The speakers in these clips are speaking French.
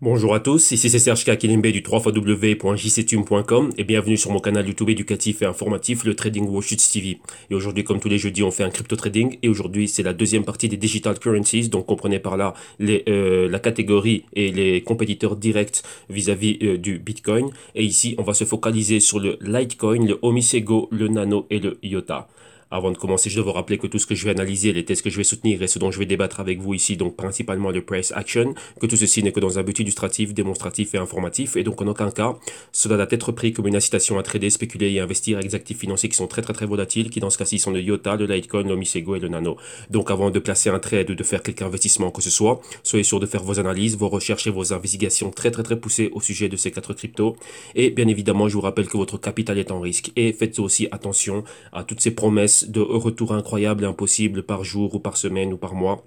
Bonjour à tous, ici c'est Serge Kakilimbe du 3xw.jctune.com et bienvenue sur mon canal YouTube éducatif et informatif, le Trading Warshits TV. Et aujourd'hui, comme tous les jeudis, on fait un crypto trading et aujourd'hui c'est la deuxième partie des digital currencies, donc comprenez par là la catégorie et les compétiteurs directs vis-à-vis du Bitcoin. Et ici, on va se focaliser sur le Litecoin, le Omisego, le Nano et le IOTA. Avant de commencer, je dois vous rappeler que tout ce que je vais analyser, les tests que je vais soutenir et ce dont je vais débattre avec vous ici, donc principalement le price action, que tout ceci n'est que dans un but illustratif, démonstratif et informatif, et donc en aucun cas, cela doit être pris comme une incitation à trader, spéculer et investir avec des actifs financiers qui sont très volatiles, qui dans ce cas-ci sont le IOTA, le Litecoin, le Misego et le Nano. Donc avant de placer un trade ou de faire quelque investissement que ce soit, soyez sûr de faire vos analyses, vos recherches et vos investigations très poussées au sujet de ces quatre cryptos. Et bien évidemment, je vous rappelle que votre capital est en risque. Et faites aussi attention à toutes ces promesses de retour incroyables et impossibles par jour ou par semaine ou par mois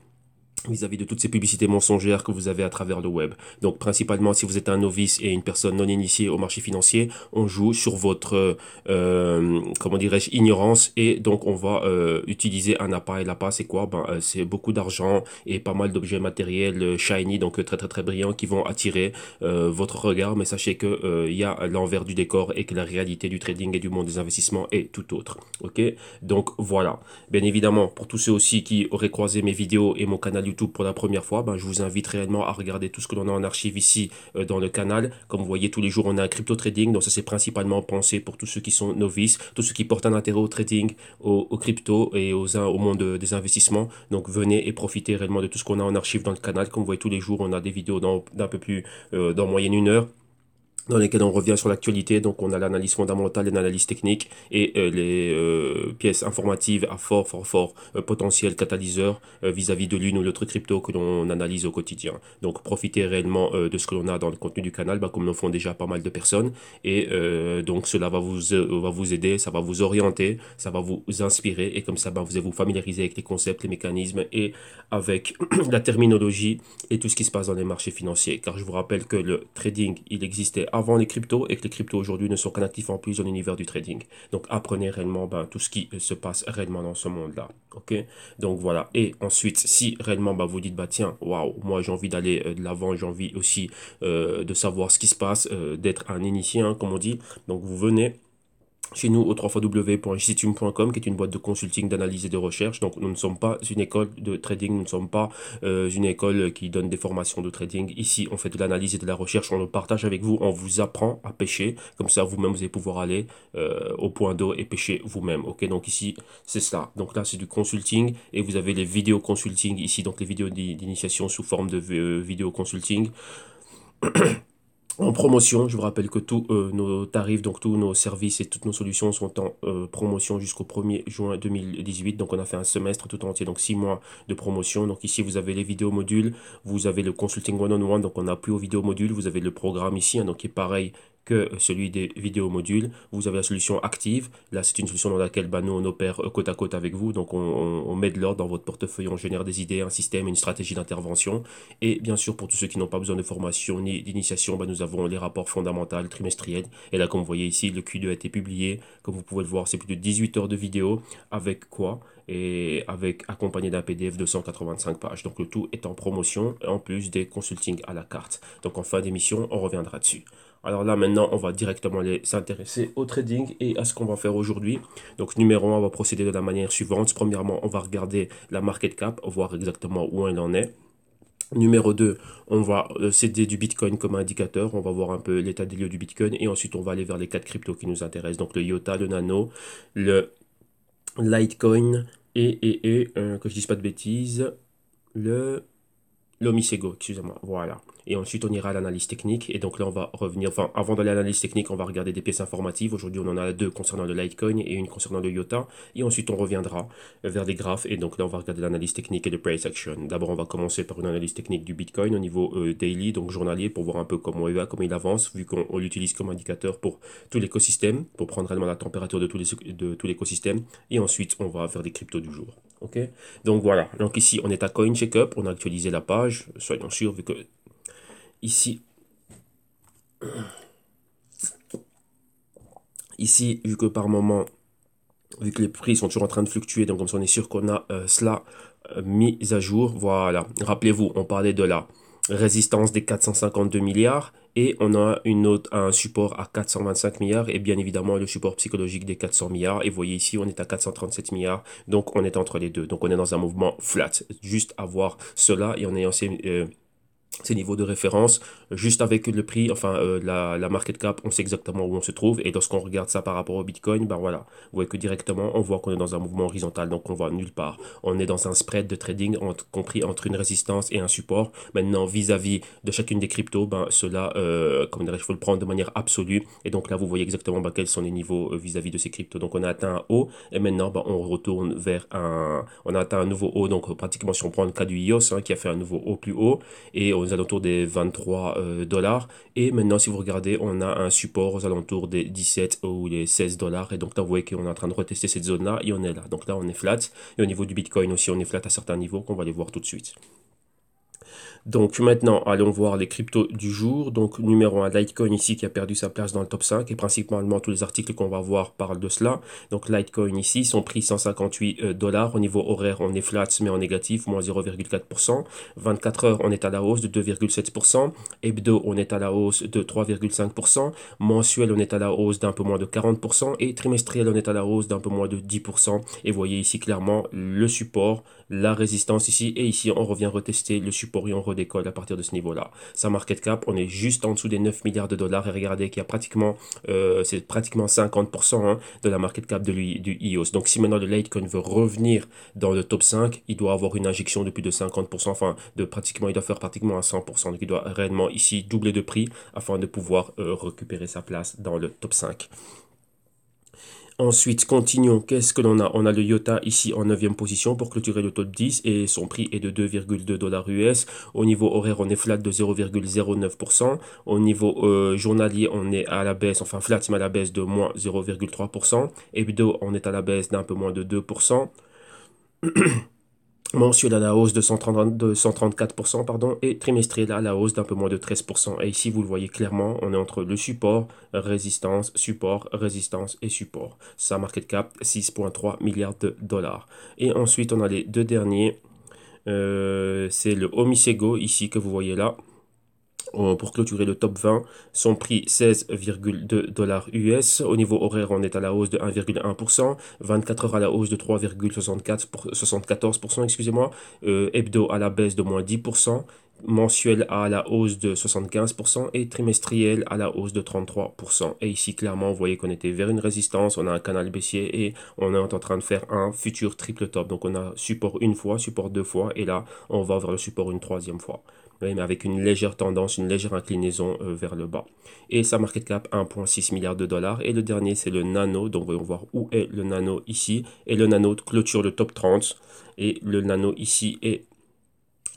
vis-à-vis de toutes ces publicités mensongères que vous avez à travers le web. Donc principalement si vous êtes un novice et une personne non initiée au marché financier, on joue sur votre comment dirais-je ignorance et donc on va utiliser un appât et l'appât c'est quoi? C'est beaucoup d'argent et pas mal d'objets matériels shiny donc très brillants qui vont attirer votre regard, mais sachez que il y a l'envers du décor et que la réalité du trading et du monde des investissements est tout autre. OK? Donc voilà. Bien évidemment, pour tous ceux aussi qui auraient croisé mes vidéos et mon canal YouTube pour la première fois, je vous invite réellement à regarder tout ce que l'on a en archive ici dans le canal. Comme vous voyez, tous les jours, on a un crypto trading. Donc ça, c'est principalement pensé pour tous ceux qui sont novices, tous ceux qui portent un intérêt au trading, au crypto et au monde des investissements. Donc venez et profitez réellement de tout ce qu'on a en archive dans le canal. Comme vous voyez, tous les jours, on a des vidéos d'un peu plus, dans moyenne 1 heure dans lesquels on revient sur l'actualité. Donc on a l'analyse fondamentale, l'analyse technique et les pièces informatives à fort potentiel catalyseur vis-à-vis de l'une ou l'autre crypto que l'on analyse au quotidien. Donc profitez réellement de ce que l'on a dans le contenu du canal, comme le font déjà pas mal de personnes. Et donc cela va vous aider, ça va vous orienter, ça va vous inspirer et comme ça vous allez vous familiariser avec les concepts, les mécanismes et avec la terminologie et tout ce qui se passe dans les marchés financiers. Car je vous rappelle que le trading, il existait avant les cryptos et que les cryptos aujourd'hui ne sont qu'un actif en plus dans l'univers du trading. Donc apprenez réellement tout ce qui se passe réellement dans ce monde-là. Ok? Donc voilà. Et ensuite, si réellement vous dites tiens, waouh, moi j'ai envie d'aller de l'avant, j'ai envie aussi de savoir ce qui se passe, d'être un initié, hein, comme on dit. Donc vous venez chez nous au www.jctune.com qui est une boîte de consulting, d'analyse et de recherche. Donc nous ne sommes pas une école de trading, nous ne sommes pas une école qui donne des formations de trading. Ici on fait de l'analyse et de la recherche, on le partage avec vous, on vous apprend à pêcher. Comme ça vous-même vous allez pouvoir aller au point d'eau et pêcher vous-même. Ok, donc ici c'est ça. Donc là c'est du consulting et vous avez les vidéos consulting ici, donc les vidéos d'initiation sous forme de vidéo consulting. En promotion, je vous rappelle que tous nos tarifs, donc tous nos services et toutes nos solutions sont en promotion jusqu'au 1er juin 2018. Donc on a fait un semestre tout entier, donc 6 mois de promotion. Donc ici vous avez les vidéos modules, vous avez le consulting one-on-one, donc on appuie aux vidéos modules, vous avez le programme ici, hein, donc qui est pareil que celui des vidéos modules. Vous avez la solution active. Là, c'est une solution dans laquelle nous, on opère côte à côte avec vous. Donc, on met de l'ordre dans votre portefeuille, on génère des idées, un système, une stratégie d'intervention. Et bien sûr, pour tous ceux qui n'ont pas besoin de formation ni d'initiation, nous avons les rapports fondamentaux trimestriels. Et là, comme vous voyez ici, le Q2 a été publié. Comme vous pouvez le voir, c'est plus de 18 heures de vidéo. Avec quoi? Et avec accompagné d'un PDF de 185 pages. Donc le tout est en promotion, en plus des consultings à la carte. Donc en fin d'émission, on reviendra dessus. Alors là maintenant, on va directement aller s'intéresser au trading et à ce qu'on va faire aujourd'hui. Donc numéro 1, on va procéder de la manière suivante. Premièrement, on va regarder la market cap, voir exactement où elle en est. Numéro 2, on va céder du Bitcoin comme indicateur. On va voir un peu l'état des lieux du Bitcoin. Et ensuite, on va aller vers les quatre cryptos qui nous intéressent. Donc le IOTA, le Nano, le Litecoin et que je dise pas de bêtises, le l'Omisego, excusez-moi. Voilà. Et ensuite, on ira à l'analyse technique. Et donc là, on va revenir, enfin, avant d'aller à l'analyse technique, on va regarder des pièces informatives. Aujourd'hui, on en a deux concernant le Litecoin et une concernant le IOTA. Et ensuite, on reviendra vers des graphes. Et donc là, on va regarder l'analyse technique et le price action. D'abord, on va commencer par une analyse technique du Bitcoin au niveau daily, donc journalier, pour voir un peu comment il va, comment il avance, vu qu'on l'utilise comme indicateur pour tout l'écosystème, pour prendre réellement la température de tout l'écosystème. Et ensuite, on va faire des cryptos du jour. Ok? Donc voilà. Donc ici, on est à CoinCheckup. On a actualisé la page. Soyons sûrs, vu que ici, vu que par moment, vu que les prix sont toujours en train de fluctuer, donc comme ça on est sûr qu'on a cela mis à jour. Voilà. Rappelez-vous, on parlait de là. résistance des 452 milliards et on a un support à 425 milliards et bien évidemment le support psychologique des 400 milliards. Et vous voyez ici, on est à 437 milliards, donc on est entre les deux. Donc on est dans un mouvement flat. Juste à voir cela et en ayant ces niveaux de référence, juste avec le prix, enfin la market cap, on sait exactement où on se trouve. Et lorsqu'on regarde ça par rapport au Bitcoin, ben voilà, vous voyez que directement, on voit qu'on est dans un mouvement horizontal, donc on voit nulle part. On est dans un spread de trading compris entre une résistance et un support. Maintenant, vis-à-vis de chacune des cryptos, ben cela, comment dirais-je, il faut le prendre de manière absolue. Et donc là, vous voyez exactement ben, quels sont les niveaux vis-à-vis de ces cryptos. Donc on a atteint un haut et maintenant, ben, on retourne vers on a atteint un nouveau haut. Donc pratiquement, si on prend le cas du IOS, hein, qui a fait un nouveau haut plus haut et aux alentours des 23 dollars. Et maintenant, si vous regardez, on a un support aux alentours des 17 ou les 16 dollars. Et donc là, vous voyez qu'on est en train de retester cette zone-là et on est là. Donc là, on est flat. Et au niveau du Bitcoin aussi, on est flat à certains niveaux qu'on va aller voir tout de suite. Donc maintenant, allons voir les cryptos du jour. Donc numéro 1, Litecoin ici qui a perdu sa place dans le top 5 et principalement tous les articles qu'on va voir parlent de cela. Donc Litecoin ici, son prix 158 dollars. Au niveau horaire, on est flat mais en négatif, moins 0,4%. 24 heures, on est à la hausse de 2,7%. Hebdo, on est à la hausse de 3,5%. Mensuel, on est à la hausse d'un peu moins de 40%. Et trimestriel, on est à la hausse d'un peu moins de 10%. Et vous voyez ici clairement le support, la résistance ici. Et ici, on revient retester le support et on redécolle à partir de ce niveau-là. Sa market cap, on est juste en dessous des 9 milliards de dollars. Et regardez qu'il y a pratiquement, c'est pratiquement 50% hein, de la market cap du EOS. Donc si maintenant le Litecoin veut revenir dans le top 5, il doit avoir une injection de plus de 50%. Enfin, il doit faire pratiquement à 100%. Donc il doit réellement ici doubler de prix afin de pouvoir récupérer sa place dans le top 5. Ensuite, continuons. Qu'est-ce que l'on a? On a le IOTA ici en 9e position pour clôturer le top 10 et son prix est de 2,2 dollars US. Au niveau horaire, on est flat de 0,09%. Au niveau journalier, on est à la baisse, enfin flat mais à la baisse de moins 0,3%. Hebdo, on est à la baisse d'un peu moins de 2%. Mensuel à la hausse de 134%, pardon, et trimestriel à la hausse d'un peu moins de 13%. Et ici, vous le voyez clairement, on est entre le support, résistance et support. Sa market cap, 6,3 milliards de dollars. Et ensuite, on a les deux derniers. C'est le Omisego, ici, que vous voyez là. Pour clôturer le top 20, son prix 16,2 dollars US. Au niveau horaire, on est à la hausse de 1,1%. 24 heures à la hausse de 3,74%, excusez-moi. Hebdo à la baisse de moins 10%. Mensuel à la hausse de 75% et trimestriel à la hausse de 33%. Et ici, clairement, vous voyez qu'on était vers une résistance, on a un canal baissier et on est en train de faire un futur triple top. Donc on a support une fois, support deux fois et là, on va vers le support une troisième fois. Oui, mais avec une légère tendance, une légère inclinaison vers le bas. Et sa market cap 1,6 milliard de dollars. Et le dernier, c'est le Nano. Donc, voyons voir où est le Nano ici. Et le Nano clôture le top 30. Et le Nano ici est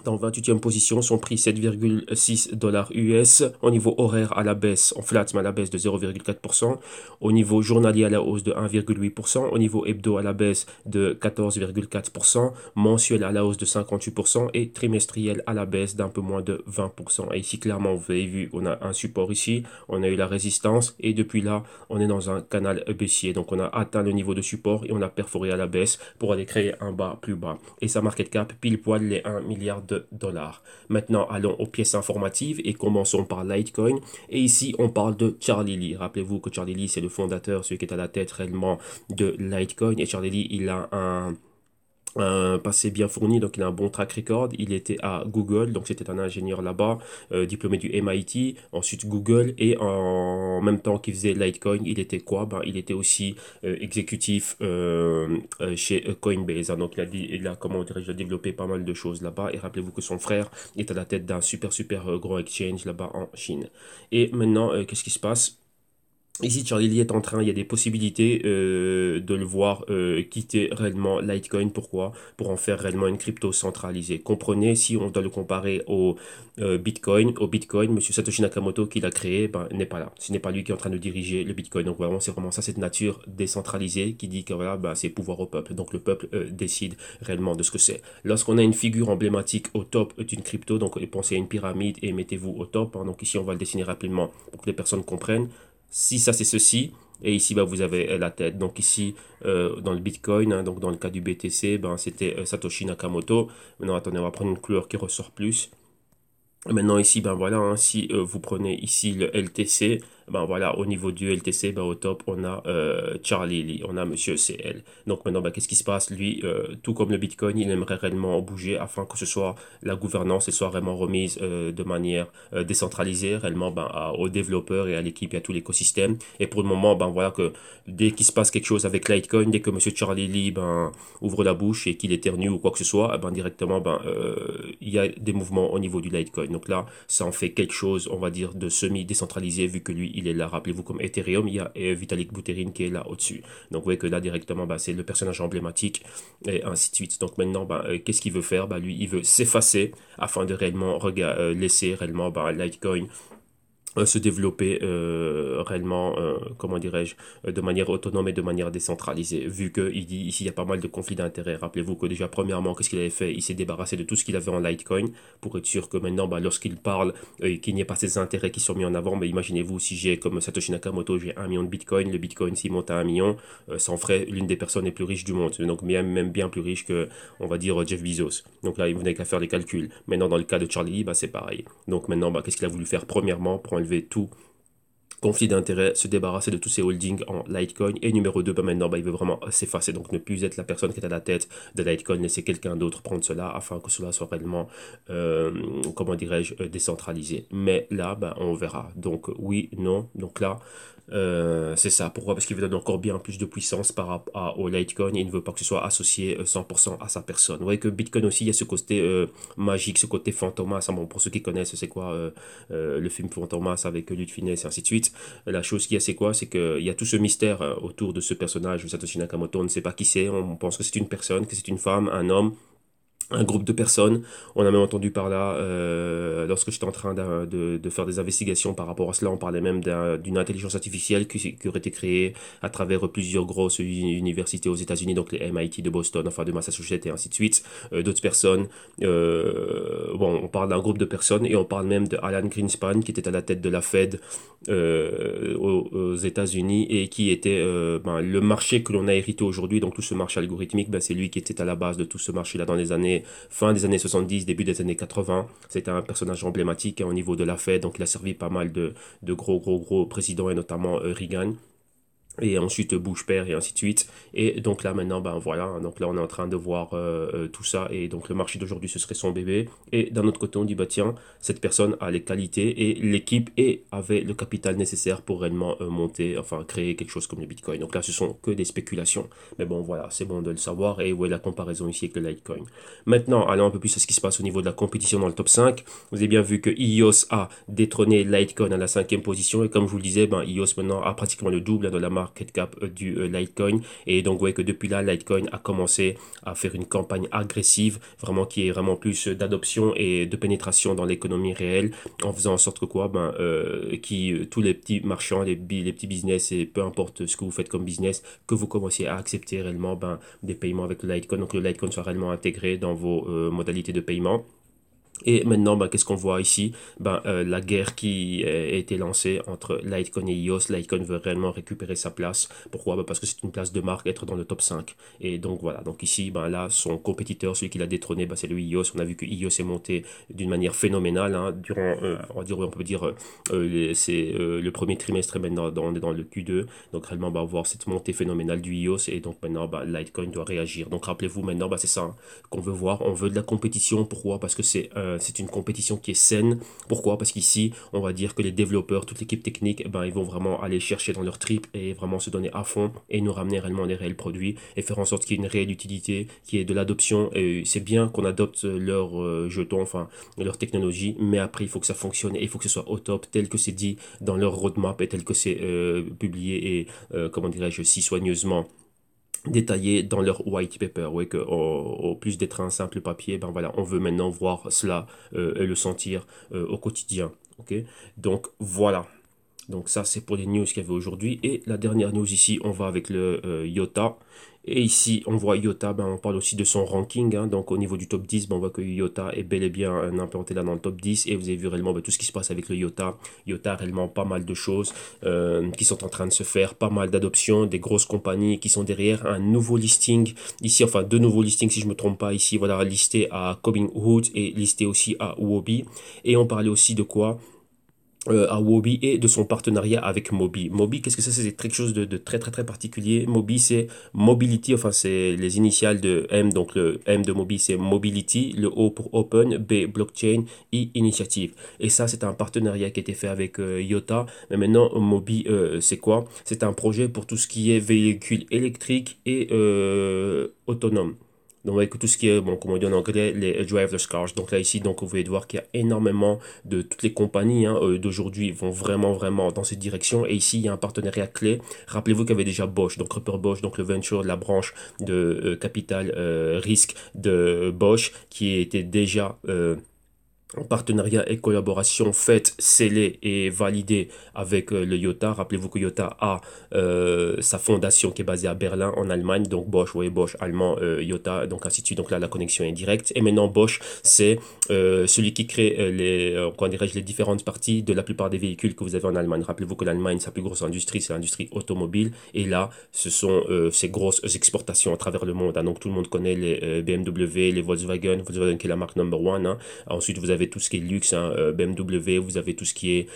en 28e position, son prix 7,6 dollars US. Au niveau horaire à la baisse, en flat, mais à la baisse de 0,4%. Au niveau journalier à la hausse de 1,8%. Au niveau hebdo à la baisse de 14,4%. Mensuel à la hausse de 58%. Et trimestriel à la baisse d'un peu moins de 20%. Et ici, clairement, vous avez vu, on a un support ici. On a eu la résistance. Et depuis là, on est dans un canal baissier. Donc, on a atteint le niveau de support et on a perforé à la baisse pour aller créer un bas plus bas. Et sa market cap, pile poil les 1 milliard de dollars. Maintenant, allons aux pièces informatives et commençons par Litecoin. Et ici, on parle de Charlie Lee. Rappelez-vous que Charlie Lee, c'est le fondateur, celui qui est à la tête réellement de Litecoin. Et Charlie Lee, il a un passé bien fourni, donc il a un bon track record. Il était à Google, donc c'était un ingénieur là-bas, diplômé du MIT, ensuite Google, et en même temps qu'il faisait Litecoin, il était quoi? Ben, il était aussi exécutif chez Coinbase. Hein. Donc il a comment dirais-je, développé pas mal de choses là-bas. Et rappelez-vous que son frère est à la tête d'un super gros exchange là-bas en Chine. Et maintenant, qu'est-ce qui se passe? Ici, Charlie Lee est en train, il y a des possibilités de le voir quitter réellement Litecoin. Pourquoi? Pour en faire réellement une crypto centralisée. Comprenez, si on doit le comparer au Bitcoin, Monsieur Satoshi Nakamoto qui l'a créé, ben, n'est pas là. Ce n'est pas lui qui est en train de diriger le Bitcoin. Donc vraiment, c'est vraiment ça, cette nature décentralisée qui dit que voilà, ben, c'est pouvoir au peuple. Donc le peuple décide réellement de ce que c'est. Lorsqu'on a une figure emblématique au top d'une crypto, donc pensez à une pyramide et mettez-vous au top. Hein. Donc ici, on va le dessiner rapidement pour que les personnes comprennent. Si ça c'est ceci, et ici bah, vous avez la tête. Donc ici dans le Bitcoin, hein, donc dans le cas du BTC, ben, c'était Satoshi Nakamoto. Maintenant attendez, on va prendre une couleur qui ressort plus. Maintenant ici, ben voilà, hein, si vous prenez ici le LTC, ben voilà, au niveau du LTC, ben au top, on a Charlie Lee, on a Monsieur CL. Donc maintenant, ben, qu'est-ce qui se passe? Lui, tout comme le Bitcoin, il aimerait réellement bouger afin que ce soit la gouvernance, elle soit vraiment remise de manière décentralisée, réellement ben, aux développeurs et à l'équipe et à tout l'écosystème. Et pour le moment, ben voilà que dès qu'il se passe quelque chose avec Litecoin, dès que Monsieur Charlie Lee ben, ouvre la bouche et qu'il éternue ou quoi que ce soit, eh ben directement, ben il y a des mouvements au niveau du Litecoin. Donc là, ça en fait quelque chose, on va dire, de semi-décentralisé, vu que lui, il est là. Rappelez-vous, comme Ethereum, il y a Vitalik Buterin qui est là au-dessus. Donc vous voyez que là, directement, bah, c'est le personnage emblématique, et ainsi de suite. Donc maintenant, bah, qu'est-ce qu'il veut faire? Bah, lui, il veut s'effacer afin de réellement laisser réellement bah, Litecoin se développer réellement, comment dirais-je, de manière autonome et de manière décentralisée. Vu qu'il dit ici, il y a pas mal de conflits d'intérêts. Rappelez-vous que déjà, premièrement, qu'est-ce qu'il avait fait? Il s'est débarrassé de tout ce qu'il avait en Litecoin pour être sûr que maintenant, bah, lorsqu'il parle, qu'il n'y ait pas ces intérêts qui sont mis en avant. Mais imaginez-vous, si j'ai, comme Satoshi Nakamoto, j'ai 1 million de Bitcoin, le Bitcoin, s'il monte à 1 million, ça en ferait l'une des personnes les plus riches du monde. Donc, même bien plus riche que, on va dire, Jeff Bezos. Donc là, vous n'avez qu'à faire les calculs. Maintenant, dans le cas de Charlie, bah, c'est pareil. Donc maintenant, bah, qu'est-ce qu'il a voulu faire? Premièrement, pour enlever tout conflit d'intérêt, se débarrasser de tous ses holdings en Litecoin. Et numéro 2, bah maintenant, bah, il veut vraiment s'effacer. Donc ne plus être la personne qui est à la tête de Litecoin, laisser quelqu'un d'autre prendre cela afin que cela soit réellement, comment dirais-je, décentralisé. Mais là, bah, on verra. Donc oui, non. Donc là, c'est ça. Pourquoi? Parce qu'il veut donner encore bien plus de puissance par rapport au Litecoin et il ne veut pas que ce soit associé 100% à sa personne. Vous voyez que Bitcoin aussi, il y a ce côté magique, ce côté fantomas. Bon, pour ceux qui connaissent, c'est quoi le film Fantomas avec Luc Finesse et ainsi de suite. La chose qu'il y a, c'est quoi? C'est qu'il y a tout ce mystère autour de ce personnage, Satoshi Nakamoto. On ne sait pas qui c'est. On pense que c'est une personne, que c'est une femme, un homme, un groupe de personnes. On a même entendu par là, lorsque j'étais en train de faire des investigations par rapport à cela, on parlait même d'une intelligence artificielle qui aurait été créée à travers plusieurs grosses universités aux États-Unis, donc les MIT de Boston, enfin de Massachusetts et ainsi de suite. D'autres personnes, bon, on parle d'un groupe de personnes et on parle même de Alan Greenspan qui était à la tête de la Fed aux États-Unis et qui était ben, le marché que l'on a hérité aujourd'hui. Donc tout ce marché algorithmique, ben, c'est lui qui était à la base de tout ce marché-là dans les années fin des années 70, début des années 80. C'était un personnage emblématique hein, au niveau de la Fed, donc il a servi pas mal de gros présidents et notamment Reagan et ensuite Bush père et ainsi de suite. Et donc là maintenant, ben voilà, donc là on est en train de voir tout ça et donc le marché d'aujourd'hui ce serait son bébé. Et d'un autre côté on dit bah tiens, cette personne a les qualités et l'équipe et avait le capital nécessaire pour réellement monter, enfin créer quelque chose comme le Bitcoin. Donc là ce sont que des spéculations. Mais bon voilà, c'est bon de le savoir et ouais la comparaison ici avec le Litecoin. Maintenant allons un peu plus à ce qui se passe au niveau de la compétition dans le top 5. Vous avez bien vu que EOS a détrôné Litecoin à la 5e position et comme je vous le disais, ben EOS maintenant a pratiquement le double de la market cap du Litecoin et donc vous voyez que depuis là Litecoin a commencé à faire une campagne agressive vraiment qui est vraiment plus d'adoption et de pénétration dans l'économie réelle en faisant en sorte que quoi ben tous les petits marchands les petits business et peu importe ce que vous faites comme business que vous commenciez à accepter réellement ben des paiements avec le Litecoin, donc le Litecoin soit réellement intégré dans vos modalités de paiement. Et maintenant, bah, qu'est-ce qu'on voit ici? Ben, la guerre qui a été lancée entre Litecoin et EOS. Litecoin veut réellement récupérer sa place. Pourquoi? Ben, parce que c'est une place de marque, être dans le top 5. Et donc voilà, donc ici, ben, là, son compétiteur, celui qui l'a détrôné, ben, c'est le EOS. On a vu que EOS est monté d'une manière phénoménale hein, durant, on peut dire, c'est le premier trimestre et maintenant on est dans le Q2. Donc réellement, ben, on va voir cette montée phénoménale du EOS. Et donc maintenant, ben, Litecoin doit réagir. Donc rappelez-vous maintenant, ben, c'est ça hein, qu'on veut voir. On veut de la compétition. Pourquoi? Parce que c'est une compétition qui est saine. Pourquoi? Parce qu'ici, on va dire que les développeurs, toute l'équipe technique, eh ben, ils vont vraiment aller chercher dans leur trip et vraiment se donner à fond et nous ramener réellement des réels produits et faire en sorte qu'il y ait une réelle utilité, qu'il y ait de l'adoption. Et c'est bien qu'on adopte leurs jetons, enfin leur technologie, mais après il faut que ça fonctionne et il faut que ce soit au top, tel que c'est dit dans leur roadmap et tel que c'est publié et comment dirais-je si soigneusement détaillé dans leur white paper, ouais, que au plus d'être un simple papier, ben voilà, on veut maintenant voir cela et le sentir au quotidien, ok? Donc voilà. Donc ça, c'est pour les news qu'il y avait aujourd'hui. Et la dernière news ici, on va avec le IOTA. Et ici, on voit IOTA, on parle aussi de son ranking. Donc au niveau du top 10, on voit que IOTA est bel et bien implanté là dans le top 10. Et vous avez vu réellement tout ce qui se passe avec le IOTA. IOTA, réellement pas mal de choses qui sont en train de se faire. Pas mal d'adoptions, des grosses compagnies qui sont derrière. Un nouveau listing ici, enfin deux nouveaux listings si je ne me trompe pas. Ici, voilà, listé à Cobingwood et listé aussi à Huobi. Et on parlait aussi de quoi à Wobi et de son partenariat avec Mobi. Mobi, qu'est-ce que ça? C'est quelque chose de très très très particulier. Mobi, c'est Mobility, enfin c'est les initiales de M, donc le M de Mobi, c'est Mobility, le O pour Open, B Blockchain, I Initiative. Et ça, c'est un partenariat qui a été fait avec IOTA. Mais maintenant, Mobi, c'est quoi? C'est un projet pour tout ce qui est véhicules électriques et autonomes. Donc avec tout ce qui est, bon, comme on dit en anglais, les driverless cars. Donc là ici, donc vous pouvez voir qu'il y a énormément de toutes les compagnies d'aujourd'hui vont vraiment dans cette direction. Et ici, il y a un partenariat clé. Rappelez-vous qu'il y avait déjà Bosch, donc Rupert Bosch, donc le venture, la branche de capital risque de Bosch, qui était déjà en partenariat et collaboration faite, scellée et validée avec le IOTA. Rappelez-vous que IOTA a sa fondation qui est basée à Berlin en Allemagne, donc Bosch, oui, Bosch, allemand, IOTA, donc ainsi de suite. Donc là, la connexion est directe. Et maintenant, Bosch, c'est celui qui crée comment dirais-je, les différentes parties de la plupart des véhicules que vous avez en Allemagne. Rappelez-vous que l'Allemagne, sa plus grosse industrie, c'est l'industrie automobile. Et là, ce sont ces grosses exportations à travers le monde. Donc tout le monde connaît les BMW, les Volkswagen, Volkswagen qui est la marque number one. Ensuite, vous avez tout ce qui est luxe, BMW, vous avez tout ce qui est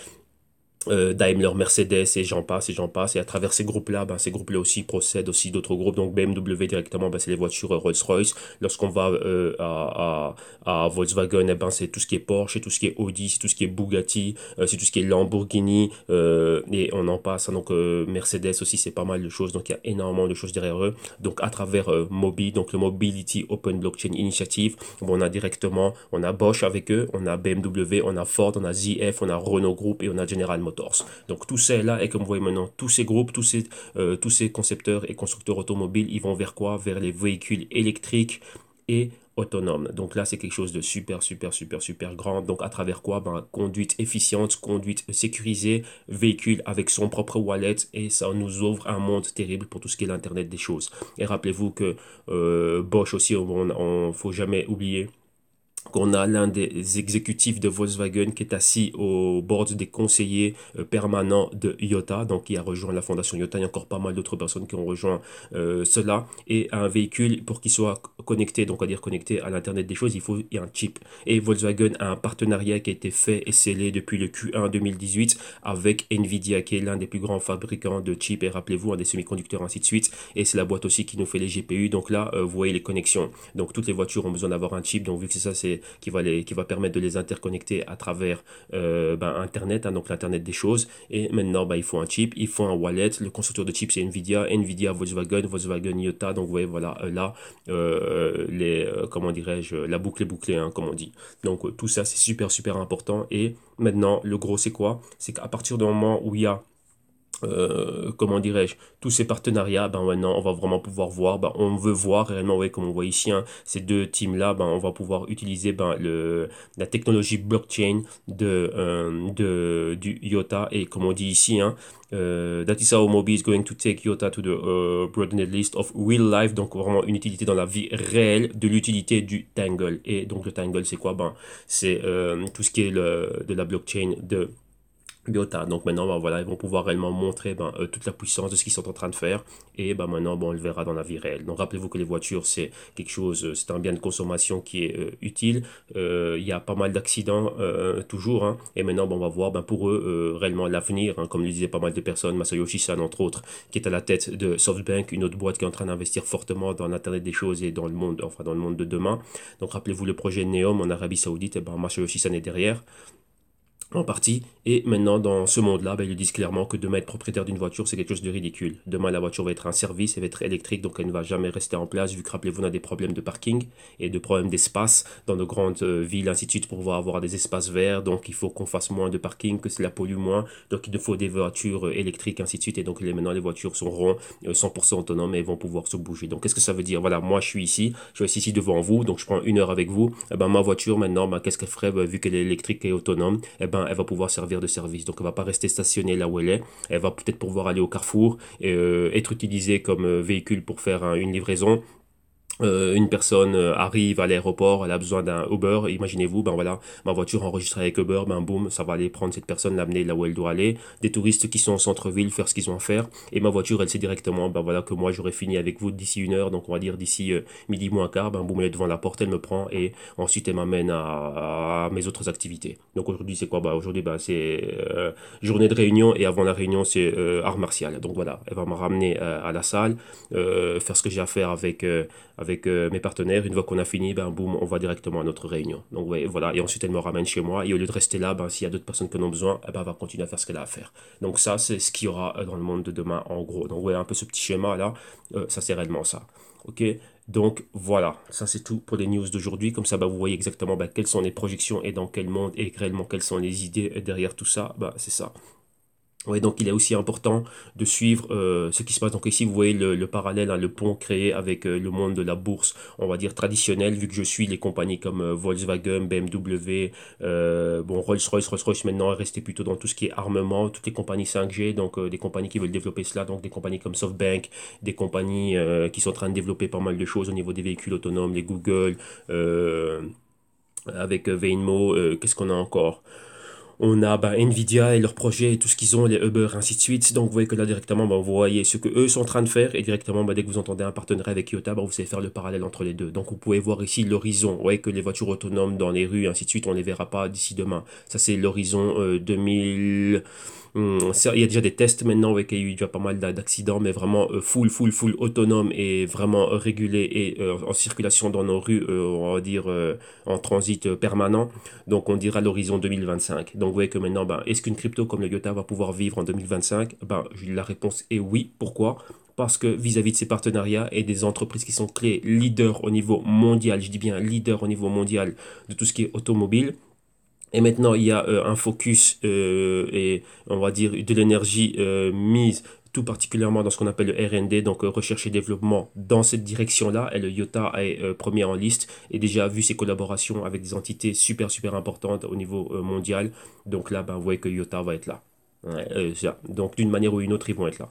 Daimler, Mercedes et j'en passe et j'en passe. Et à travers ces groupes-là, ces groupes-là aussi procèdent aussi d'autres groupes. Donc BMW directement, c'est les voitures Rolls-Royce. Lorsqu'on va à Volkswagen, c'est tout ce qui est Porsche, c'est tout ce qui est Audi, c'est tout ce qui est Bugatti, c'est tout ce qui est Lamborghini et on en passe. Donc Mercedes aussi, c'est pas mal de choses. Donc il y a énormément de choses derrière eux. Donc à travers Mobi, donc le Mobility Open Blockchain Initiative, on a directement, on a Bosch avec eux, on a BMW, on a Ford, on a ZF, on a Renault Group et on a General Motors. Donc tout ça est là et comme vous voyez maintenant, tous ces groupes, tous ces concepteurs et constructeurs automobiles, ils vont vers quoi? Vers les véhicules électriques et autonomes. Donc là, c'est quelque chose de super grand. Donc à travers quoi? Conduite efficiente, conduite sécurisée, véhicule avec son propre wallet et ça nous ouvre un monde terrible pour tout ce qui est l'Internet des choses. Et rappelez-vous que Bosch aussi, faut jamais oublier qu'on a l'un des exécutifs de Volkswagen qui est assis au board des conseillers permanents de IOTA, donc qui a rejoint la fondation IOTA. Il y a encore pas mal d'autres personnes qui ont rejoint cela. Et un véhicule, pour qu'il soit connecté, donc à dire connecté à l'Internet des choses, il y a un chip. Et Volkswagen a un partenariat qui a été fait et scellé depuis le Q1 2018 avec Nvidia, qui est l'un des plus grands fabricants de chips. Et rappelez-vous, des semi-conducteurs, ainsi de suite. Et c'est la boîte aussi qui nous fait les GPU. Donc là, vous voyez les connexions. Donc toutes les voitures ont besoin d'avoir un chip. Donc vu que c'est ça, c'est qui va permettre de les interconnecter à travers Internet, donc l'Internet des choses. Et maintenant, il faut un chip, il faut un wallet. Le constructeur de chips, c'est Nvidia, Volkswagen, IOTA. Donc vous voyez, voilà, là, comment dirais-je, la boucle est bouclée, comme on dit. Donc tout ça, c'est super important. Et maintenant, le gros, c'est quoi? C'est qu'à partir du moment où il y a comment dirais-je, tous ces partenariats, maintenant on va vraiment pouvoir voir, on veut voir réellement, ouais, comme on voit ici, ces deux teams-là, on va pouvoir utiliser la technologie blockchain du IOTA et comme on dit ici, that is how Mobi is going to take IOTA to the broadened list of real life, donc vraiment une utilité dans la vie réelle de l'utilité du Tangle. Et donc le Tangle c'est quoi? C'est tout ce qui est de la blockchain de IOTA. Donc maintenant, voilà, ils vont pouvoir réellement montrer toute la puissance de ce qu'ils sont en train de faire. Et maintenant, on le verra dans la vie réelle. Donc rappelez-vous que les voitures, c'est quelque chose, c'est un bien de consommation qui est utile. Il y a pas mal d'accidents toujours. Et maintenant, on va voir pour eux réellement l'avenir. Comme le disaient pas mal de personnes, Masayoshi Son entre autres, qui est à la tête de SoftBank, une autre boîte qui est en train d'investir fortement dans l'Internet des choses et dans le monde, enfin dans le monde de demain. Donc rappelez-vous le projet Neom en Arabie Saoudite, Masayoshi Son est derrière en partie, et maintenant dans ce monde-là, ils disent clairement que demain être propriétaire d'une voiture, c'est quelque chose de ridicule. Demain, la voiture va être un service, elle va être électrique, donc elle ne va jamais rester en place, vu que rappelez-vous, on a des problèmes de parking et de problèmes d'espace dans de grandes villes, ainsi de suite, pour pouvoir avoir des espaces verts, donc il faut qu'on fasse moins de parking, que cela pollue moins, donc il nous faut des voitures électriques, ainsi de suite, et donc maintenant les voitures seront 100% autonomes et vont pouvoir se bouger. Donc qu'est-ce que ça veut dire? Voilà, moi je suis ici devant vous, donc je prends une heure avec vous, ma voiture maintenant, qu'est-ce qu'elle ferait vu qu'elle est électrique et autonome? ben, elle va pouvoir servir de service. Donc, elle va pas rester stationnée là où elle est. Elle va peut-être pouvoir aller au Carrefour et être utilisée comme véhicule pour faire une livraison. Une personne arrive à l'aéroport, elle a besoin d'un Uber, imaginez-vous, ben voilà, ma voiture enregistrée avec Uber, ben boum, ça va aller prendre cette personne, l'amener là où elle doit aller, des touristes qui sont au centre-ville, faire ce qu'ils ont à faire, et ma voiture, elle sait directement, ben voilà, que moi j'aurai fini avec vous d'ici 1 heure, donc on va dire d'ici midi moins quart, ben boum, elle est devant la porte, elle me prend, et ensuite elle m'amène à mes autres activités. Donc aujourd'hui, c'est quoi? Bah aujourd'hui, bah c'est journée de réunion, et avant la réunion, c'est art martial. Donc voilà, elle va me ramener à la salle, faire ce que j'ai à faire avec mes partenaires. Une fois qu'on a fini, ben boum, on va directement à notre réunion. Donc ouais, voilà, et ensuite elle me ramène chez moi. Et au lieu de rester là, ben s'il y a d'autres personnes qui en ont besoin, eh ben, elle va continuer à faire ce qu'elle a à faire. Donc ça, c'est ce qu'il y aura dans le monde de demain, en gros. Donc ouais, un peu ce petit schéma là, ça c'est réellement ça. Ok, donc voilà, ça c'est tout pour les news d'aujourd'hui. Comme ça, bah, vous voyez exactement bah, quelles sont les projections et dans quel monde et réellement quelles sont les idées derrière tout ça. Bah, c'est ça. Ouais, donc il est aussi important de suivre ce qui se passe. Donc ici, vous voyez le parallèle, hein, le pont créé avec le monde de la bourse, on va dire traditionnel, vu que je suis les compagnies comme Volkswagen, BMW, bon, Rolls-Royce, Rolls-Royce maintenant est resté plutôt dans tout ce qui est armement, toutes les compagnies 5G, donc des compagnies qui veulent développer cela, donc des compagnies comme SoftBank, des compagnies qui sont en train de développer pas mal de choses au niveau des véhicules autonomes, les Google, avec Waymo, qu'est-ce qu'on a encore? On a bah, Nvidia et leurs projets et tout ce qu'ils ont, les Uber, ainsi de suite. Donc vous voyez que là directement, bah, vous voyez ce que eux sont en train de faire et directement, bah, dès que vous entendez un partenariat avec Toyota, bah, vous savez faire le parallèle entre les deux. Donc vous pouvez voir ici l'horizon. Vous voyez que les voitures autonomes dans les rues, ainsi de suite, on les verra pas d'ici demain. Ça c'est l'horizon 2000. Il y a déjà des tests maintenant avec il y a eu déjà pas mal d'accidents, mais vraiment full autonome et vraiment régulé et en circulation dans nos rues, on va dire en transit permanent. Donc on dira l'horizon 2025. Donc vous voyez que maintenant, ben, est-ce qu'une crypto comme le IOTA va pouvoir vivre en 2025? Ben, la réponse est oui. Pourquoi? Parce que vis-à-vis de ces partenariats et des entreprises qui sont clés, leaders au niveau mondial, je dis bien leaders au niveau mondial de tout ce qui est automobile, et maintenant, il y a un focus et on va dire de l'énergie mise tout particulièrement dans ce qu'on appelle le R&D, donc recherche et développement dans cette direction-là. Et le IOTA est premier en liste et déjà vu ses collaborations avec des entités super importantes au niveau mondial. Donc là, ben, vous voyez que IOTA va être là. Ouais, donc d'une manière ou une autre, ils vont être là.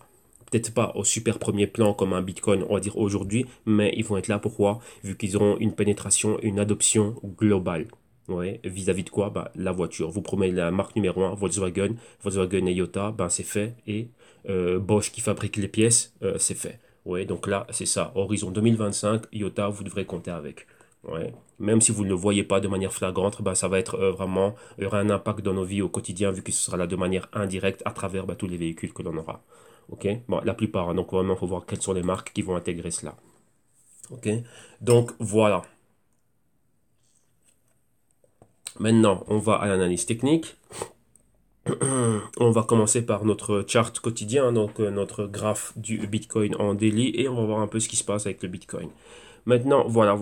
Peut-être pas au super premier plan comme un Bitcoin, on va dire aujourd'hui, mais ils vont être là. Pourquoi? Vu qu'ils auront une pénétration, une adoption globale. Ouais, vis-à-vis de quoi? Bah, la voiture. Vous prenez la marque numéro un, Volkswagen. Volkswagen et Toyota, ben, c'est fait. Et Bosch qui fabrique les pièces, c'est fait. Ouais, donc là, c'est ça. Horizon 2025, Toyota, vous devrez compter avec. Ouais. Même si vous ne le voyez pas de manière flagrante, bah, ça va être vraiment, il y aura un impact dans nos vies au quotidien, vu que ce sera là de manière indirecte à travers bah, tous les véhicules que l'on aura. Ok? Bon, la plupart, hein. Donc vraiment, il faut voir quelles sont les marques qui vont intégrer cela. Ok? Donc voilà. Maintenant, on va à l'analyse technique. On va commencer par notre chart quotidien, donc notre graphe du Bitcoin en daily, et on va voir un peu ce qui se passe avec le Bitcoin. Maintenant, voilà.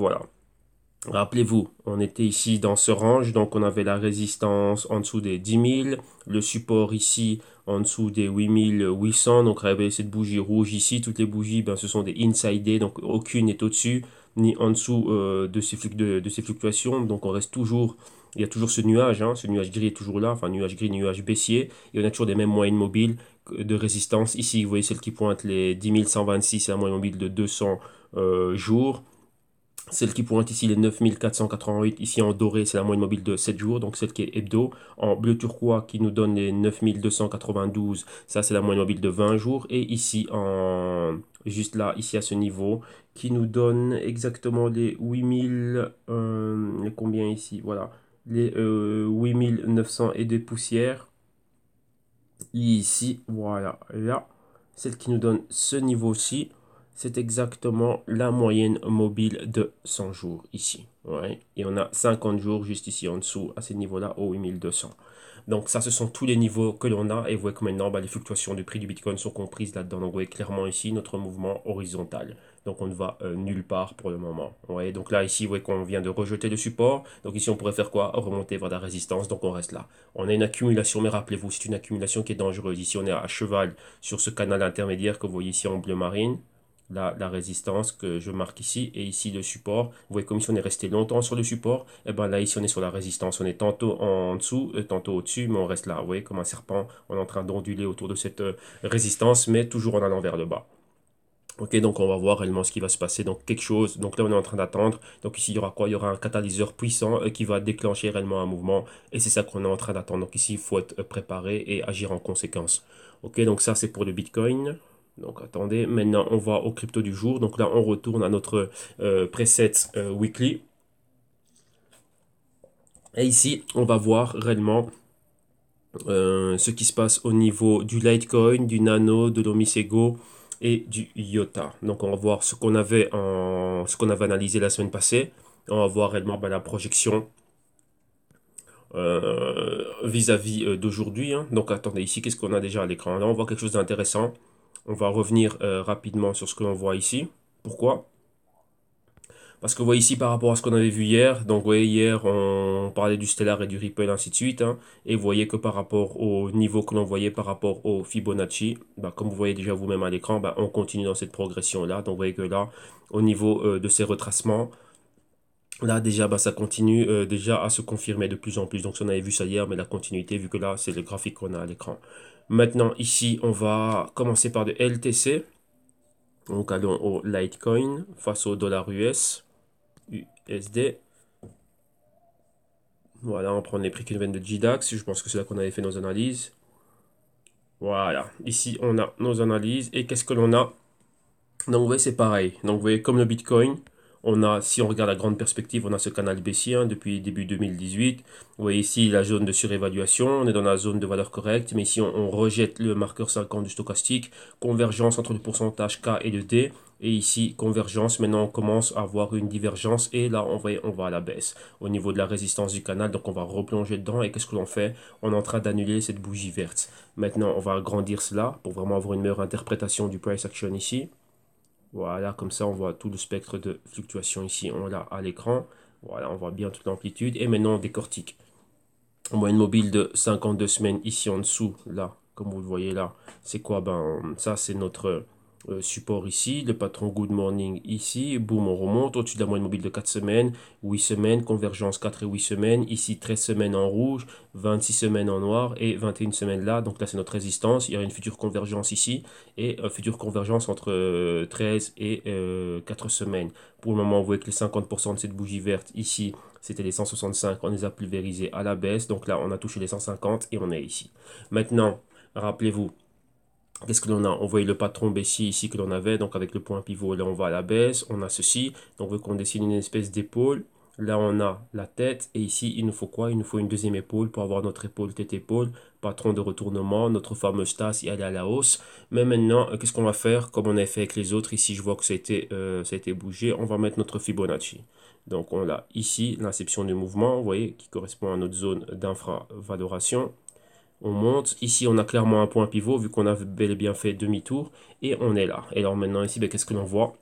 Rappelez-vous, on était ici dans ce range, donc on avait la résistance en dessous des 10 000, le support ici en dessous des 8 800, donc regardez cette bougie rouge ici, toutes les bougies, ben, ce sont des inside day, donc aucune n'est au-dessus ni en dessous de ces fluctuations, donc on reste toujours, il y a toujours ce nuage, hein, ce nuage gris est toujours là, enfin nuage gris, nuage baissier, et on a toujours des mêmes moyennes mobiles de résistance, ici vous voyez celle qui pointe les 10 126, c'est la moyenne mobile de 200 jours. Celle qui pointe ici les 9488, ici en doré, c'est la moyenne mobile de 7 jours, donc celle qui est hebdo. En bleu turquois, qui nous donne les 9292, ça c'est la moyenne mobile de 20 jours. Et ici, juste là, ici à ce niveau, qui nous donne exactement les 8000, combien ici? Voilà, les 8900 et des poussières. Ici, voilà, là, celle qui nous donne ce niveau-ci, c'est exactement la moyenne mobile de 100 jours ici. Ouais. Et on a 50 jours juste ici en dessous, à ces niveaux-là, au 8200. Donc ça, ce sont tous les niveaux que l'on a. Et vous voyez que maintenant, bah, les fluctuations du prix du Bitcoin sont comprises là-dedans. Donc vous voyez clairement ici notre mouvement horizontal. Donc on ne va nulle part pour le moment. Ouais, donc là, ici, vous voyez qu'on vient de rejeter le support. Donc ici, on pourrait faire quoi? Remonter vers la résistance. Donc on reste là. On a une accumulation, mais rappelez-vous, c'est une accumulation qui est dangereuse. Ici, on est à cheval sur ce canal intermédiaire que vous voyez ici en bleu marine. là la résistance que je marque ici et ici le support. Vous voyez comme si on est resté longtemps sur le support, et ben là ici on est sur la résistance, on est tantôt en dessous, tantôt au-dessus, mais on reste là. Vous voyez comme un serpent, on est en train d'onduler autour de cette résistance, mais toujours en allant vers le bas. Ok, donc on va voir réellement ce qui va se passer. Donc quelque chose, donc là on est en train d'attendre. Donc ici il y aura quoi? Il y aura un catalyseur puissant qui va déclencher réellement un mouvement. Et c'est ça qu'on est en train d'attendre. Donc ici il faut être préparé et agir en conséquence. Ok, donc ça c'est pour le Bitcoin. Donc attendez, maintenant on va au crypto du jour. Donc là on retourne à notre preset weekly. Et ici on va voir réellement ce qui se passe au niveau du Litecoin, du Nano, de l'Omisego et du IOTA. Donc on va voir ce qu'on avait analysé la semaine passée. On va voir réellement la projection vis-à-vis d'aujourd'hui, hein. Donc attendez, ici, qu'est-ce qu'on a déjà à l'écran? Là, on voit quelque chose d'intéressant. On va revenir rapidement sur ce que l'on voit ici. Pourquoi? Parce que vous voyez ici par rapport à ce qu'on avait vu hier, donc vous voyez hier on parlait du Stellar et du Ripple ainsi de suite, hein, et vous voyez que par rapport au niveau que l'on voyait par rapport au Fibonacci, comme vous voyez déjà vous-même à l'écran, on continue dans cette progression là. Donc vous voyez que là au niveau de ces retracements, là déjà ça continue déjà à se confirmer de plus en plus. Donc on avait vu ça hier, mais la continuité vu que là c'est le graphique qu'on a à l'écran. Maintenant ici on va commencer par de LTC, donc allons au Litecoin face au dollar US. USD. Voilà, on prend les prix qui viennent de GDAX. Je pense que c'est là qu'on avait fait nos analyses. Voilà, ici on a nos analyses. Et qu'est-ce que l'on a? Donc vous voyez, c'est pareil. Donc vous voyez, comme le Bitcoin, on a, si on regarde la grande perspective, on a ce canal baissier depuis début 2018. Vous voyez ici la zone de surévaluation, on est dans la zone de valeur correcte, mais ici on rejette le marqueur 50 du stochastique, convergence entre le pourcentage K et le D, et ici convergence, maintenant on commence à avoir une divergence, et là on va à la baisse au niveau de la résistance du canal, donc on va replonger dedans, et qu'est-ce que l'on fait? On est en train d'annuler cette bougie verte. Maintenant on va agrandir cela pour vraiment avoir une meilleure interprétation du price action ici. Voilà, comme ça on voit tout le spectre de fluctuation ici, on l'a à l'écran. Voilà, on voit bien toute l'amplitude. Et maintenant on décortique. On voit une mobile de 52 semaines ici en dessous, là, comme vous le voyez là. C'est quoi? Ça c'est notre support ici, le patron good morning ici, boum, on remonte au-dessus de la moyenne mobile de 4 semaines, 8 semaines, convergence 4 et 8 semaines, ici 13 semaines en rouge, 26 semaines en noir et 21 semaines là, donc là c'est notre résistance, il y a une future convergence ici et future convergence entre 13 et 4 semaines. Pour le moment, vous voyez que les 50% de cette bougie verte ici, c'était les 165, on les a pulvérisés à la baisse, donc là on a touché les 150 et on est ici. Maintenant, rappelez-vous, qu'est-ce que l'on a? On voyait le patron baissier ici que l'on avait, donc avec le point pivot, là on va à la baisse, on a ceci, donc on veut qu'on dessine une espèce d'épaule, là on a la tête, et ici il nous faut quoi? Il nous faut une deuxième épaule pour avoir notre épaule, tête-épaule, patron de retournement, notre fameuse tasse, et aller à la hausse. Mais maintenant, qu'est-ce qu'on va faire? Comme on a fait avec les autres, ici je vois que ça a été bougé, on va mettre notre Fibonacci. Donc on a ici l'inception du mouvement, vous voyez, qui correspond à notre zone d'infravaloration. On monte, ici on a clairement un point pivot vu qu'on a bel et bien fait demi-tour et on est là. Et alors maintenant ici, qu'est-ce que l'on voit?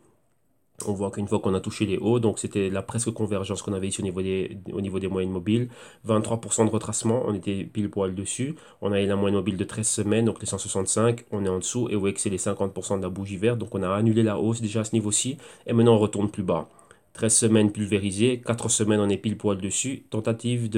On voit qu'une fois qu'on a touché les hauts, donc c'était la presque convergence qu'on avait ici au niveau des moyennes mobiles, 23% de retracement, on était pile poil dessus, on avait la moyenne mobile de 13 semaines, donc les 165, on est en dessous, et vous voyez que c'est les 50% de la bougie verte, donc on a annulé la hausse déjà à ce niveau-ci, et maintenant on retourne plus bas. 13 semaines pulvérisées, 4 semaines on est pile poil dessus, tentative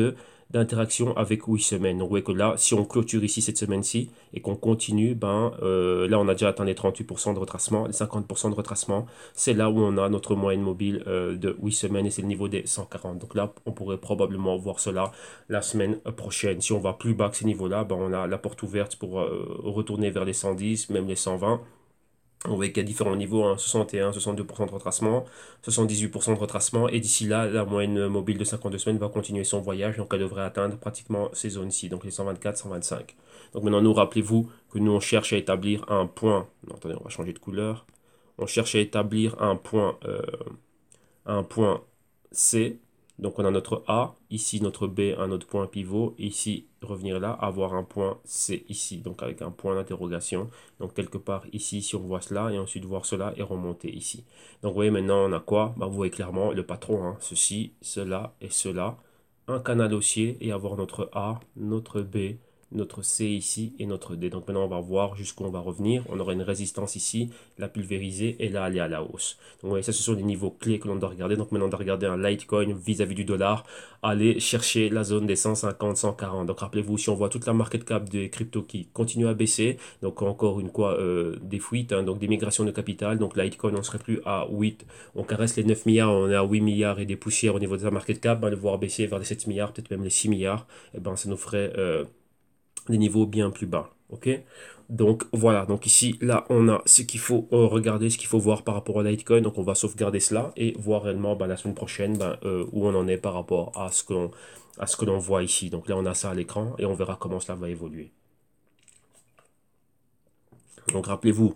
d'interaction avec 8 semaines. Donc vous voyez que là, si on clôture ici cette semaine-ci et qu'on continue, là on a déjà atteint les 38% de retracement, les 50% de retracement. C'est là où on a notre moyenne mobile de 8 semaines et c'est le niveau des 140. Donc là, on pourrait probablement voir cela la semaine prochaine. Si on va plus bas que ces niveaux-là, on a la porte ouverte pour retourner vers les 110, même les 120. On voit qu'il y a différents niveaux, hein, 61, 62% de retracement, 78% de retracement, et d'ici là, la moyenne mobile de 52 semaines va continuer son voyage, donc elle devrait atteindre pratiquement ces zones-ci, donc les 124, 125. Donc maintenant, nous, rappelez-vous que nous, on cherche à établir un point, non, attendez, on va changer de couleur, on cherche à établir un point C. Donc on a notre A, ici notre B, un autre point pivot, ici revenir là, avoir un point C ici, donc avec un point d'interrogation. Donc quelque part ici, si on voit cela, et ensuite voir cela et remonter ici. Donc vous voyez maintenant on a quoi? Vous voyez clairement le patron, hein, ceci, cela et cela. Un canal haussier et avoir notre A, notre B notre C ici et notre D. Donc maintenant, on va voir jusqu'où on va revenir. On aura une résistance ici, la pulvériser et là, aller à la hausse. Donc vous voyez, ça, ce sont les niveaux clés que l'on doit regarder. Donc maintenant, on doit regarder un Litecoin vis-à-vis du dollar. Aller chercher la zone des 150, 140. Donc rappelez-vous, si on voit toute la market cap des cryptos qui continue à baisser, donc encore une fois, des fuites, hein, donc des migrations de capital. Donc Litecoin, on ne serait plus à 8. On caresse les 9 milliards, on est à 8 milliards et des poussières au niveau de sa market cap. Ben, le voir baisser vers les 7 milliards, peut-être même les 6 milliards, et ben, ça nous ferait des niveaux bien plus bas. Ok, donc voilà, donc ici là on a ce qu'il faut regarder, ce qu'il faut voir par rapport au Litecoin. Donc on va sauvegarder cela et voir réellement la semaine prochaine où on en est par rapport à ce que l'on voit ici. Donc là on a ça à l'écran et on verra comment cela va évoluer. Donc rappelez-vous,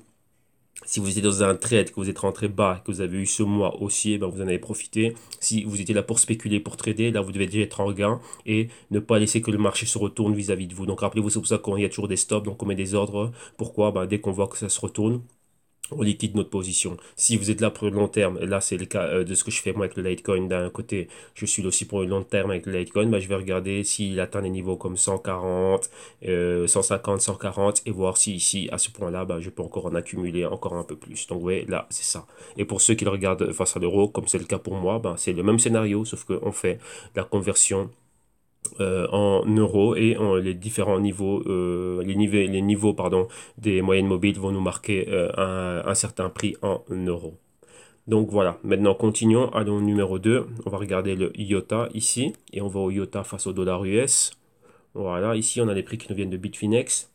si vous étiez dans un trade, que vous êtes rentré bas, que vous avez eu ce mois haussier, ben vous en avez profité. Si vous étiez là pour spéculer, pour trader, là vous devez déjà être en gain et ne pas laisser que le marché se retourne vis-à-vis de vous. Donc rappelez-vous, c'est pour ça qu'il y a toujours des stops, donc on met des ordres. Pourquoi? Ben, dès qu'on voit que ça se retourne, on liquide notre position. Si vous êtes là pour le long terme, et là c'est le cas de ce que je fais moi avec le Litecoin, d'un côté je suis là aussi pour le long terme avec le Litecoin, bah, je vais regarder s'il atteint des niveaux comme 140, 150, 140 et voir si ici à ce point-là bah, je peux encore en accumuler encore un peu plus. Donc ouais, là c'est ça. Et pour ceux qui le regardent face à l'euro, comme c'est le cas pour moi, bah, c'est le même scénario, sauf qu'on fait la conversion en euros et les différents niveaux, les niveaux pardon, des moyennes mobiles vont nous marquer un certain prix en euros. Donc voilà, maintenant continuons, allons au numéro 2, on va regarder le IOTA ici, et on va au IOTA face au dollar US. Voilà, ici on a les prix qui nous viennent de Bitfinex.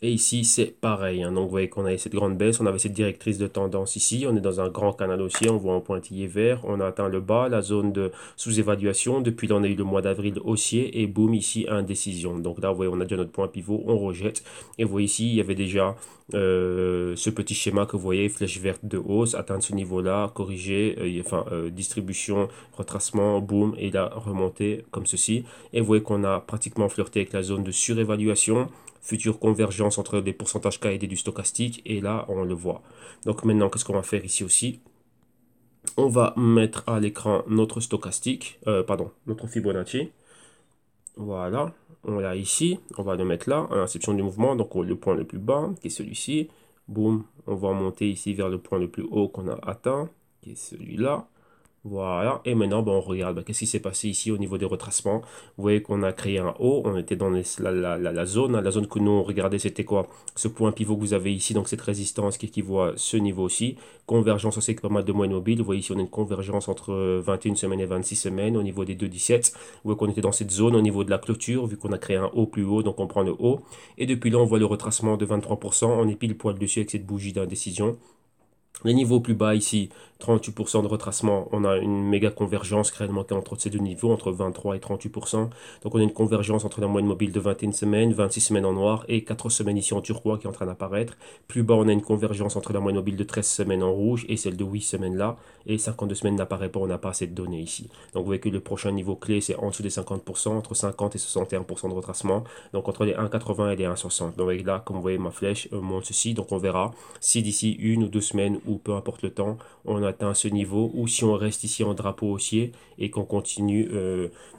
Et ici, c'est pareil, hein. Donc, vous voyez qu'on avait cette grande baisse, on avait cette directrice de tendance ici. On est dans un grand canal haussier, on voit un pointillé vert. On a atteint le bas, la zone de sous-évaluation. Depuis là, on a eu le mois d'avril haussier et boum, ici, indécision. Donc là, vous voyez, on a déjà notre point pivot, on rejette. Et vous voyez ici, il y avait déjà ce petit schéma que vous voyez, flèche verte de hausse, atteindre ce niveau-là, corriger, distribution, retracement, boum, et là, remonter comme ceci. Et vous voyez qu'on a pratiquement flirté avec la zone de surévaluation, future convergence entre les pourcentages KD du stochastique, et là on le voit. Donc maintenant, qu'est-ce qu'on va faire ici aussi? On va mettre à l'écran notre stochastique, notre Fibonacci. Voilà, on l'a ici, on va le mettre là, à l'inception du mouvement, donc le point le plus bas, qui est celui-ci. Boum, on va monter ici vers le point le plus haut qu'on a atteint, qui est celui-là. Voilà, et maintenant on regarde qu'est-ce qui s'est passé ici au niveau des retracements. Vous voyez qu'on a créé un haut, on était dans la zone, hein. La zone que nous on regardait, c'était quoi? Ce point pivot que vous avez ici, donc cette résistance qui équivaut à ce niveau-ci. Convergence aussi avec pas mal de moyennes mobiles. Vous voyez ici on a une convergence entre 21 semaines et 26 semaines au niveau des 2,17. Vous voyez qu'on était dans cette zone au niveau de la clôture, vu qu'on a créé un haut plus haut, donc on prend le haut. Et depuis là on voit le retracement de 23%, on est pile poil dessus avec cette bougie d'indécision. Les niveaux plus bas ici, 38% de retracement, on a une méga convergence réellement qui est entre ces deux niveaux, entre 23 et 38%. Donc on a une convergence entre la moyenne mobile de 21 semaines, 26 semaines en noir et 4 semaines ici en turquois qui est en train d'apparaître. Plus bas, on a une convergence entre la moyenne mobile de 13 semaines en rouge et celle de 8 semaines là. Et 52 semaines n'apparaît pas, on n'a pas assez de données ici. Donc vous voyez que le prochain niveau clé, c'est en dessous des 50%, entre 50 et 61% de retracement. Donc entre les 1,80 et les 1,60. Donc là, comme vous voyez, ma flèche monte ceci. Donc on verra si d'ici 1 ou 2 semaines, ou peu importe le temps, on atteint ce niveau, ou si on reste ici en drapeau haussier et qu'on continue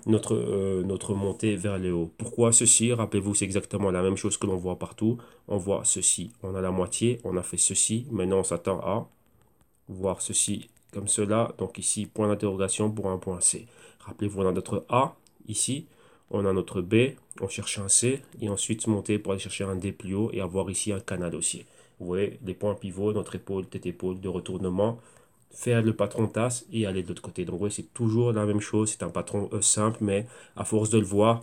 notre montée vers le haut. Pourquoi ceci? Rappelez-vous, c'est exactement la même chose que l'on voit partout. On voit ceci, on a la moitié, on a fait ceci, maintenant on s'attend à voir ceci comme cela. Donc ici, point d'interrogation pour un point C. Rappelez-vous, on a notre A ici, on a notre B, on cherche un C, et ensuite monter pour aller chercher un D plus haut et avoir ici un canal haussier. Vous voyez, les points pivots, notre épaule, tête-épaule, de retournement, faire le patron tasse et aller de l'autre côté. Donc, vous voyez, c'est toujours la même chose. C'est un patron simple, mais à force de le voir,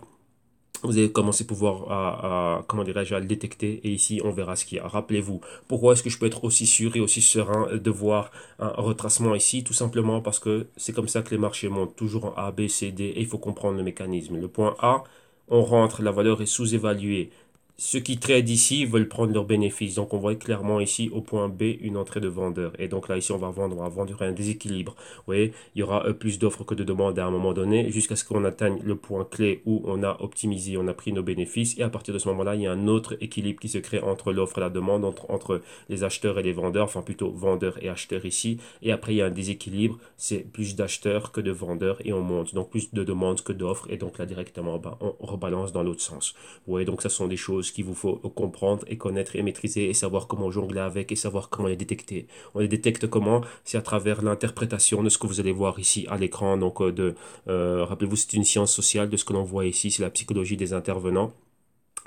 vous allez commencer à pouvoir comment dirais-je, à le détecter. Et ici, on verra ce qu'il y a. Rappelez-vous, pourquoi est-ce que je peux être aussi sûr et aussi serein de voir un retracement ici? Tout simplement parce que c'est comme ça que les marchés montent, toujours en A, B, C, D. Et il faut comprendre le mécanisme. Le point A, on rentre, la valeur est sous-évaluée. ceux qui tradent ici veulent prendre leurs bénéfices. Donc, on voit clairement ici au point B une entrée de vendeur. Et donc là, ici, on va vendre un déséquilibre. Vous voyez, il y aura plus d'offres que de demandes à un moment donné, jusqu'à ce qu'on atteigne le point clé où on a optimisé, on a pris nos bénéfices. Et à partir de ce moment-là, il y a un autre équilibre qui se crée entre l'offre et la demande, entre les acheteurs et les vendeurs, enfin plutôt vendeurs et acheteurs ici. Et après, il y a un déséquilibre, c'est plus d'acheteurs que de vendeurs et on monte. Donc, plus de demandes que d'offres. Et donc là, directement, on rebalance dans l'autre sens. Vous voyez, donc ça sont des choses qu'il vous faut comprendre et connaître et maîtriser et savoir comment jongler avec et savoir comment les détecter. On les détecte comment? C'est à travers l'interprétation de ce que vous allez voir ici à l'écran. Donc, rappelez-vous, c'est une science sociale de ce que l'on voit ici, c'est la psychologie des intervenants.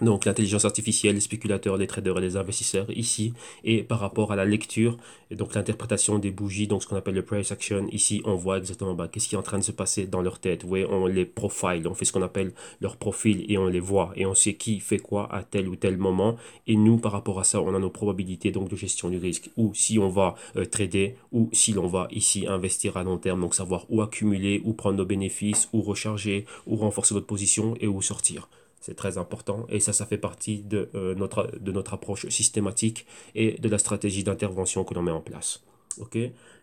Donc l'intelligence artificielle, les spéculateurs, les traders et les investisseurs ici, et par rapport à la lecture, et donc l'interprétation des bougies, donc ce qu'on appelle le price action, ici on voit exactement qu'est-ce qui est en train de se passer dans leur tête. Vous voyez, on les profile, on fait ce qu'on appelle leur profil et on les voit, et on sait qui fait quoi à tel ou tel moment, et nous par rapport à ça, on a nos probabilités donc de gestion du risque, ou si on va trader, ou si l'on va ici investir à long terme, donc savoir où accumuler, où prendre nos bénéfices, où recharger, où renforcer notre position et où sortir. C'est très important et ça fait partie de notre approche systématique et de la stratégie d'intervention que l'on met en place. Ok,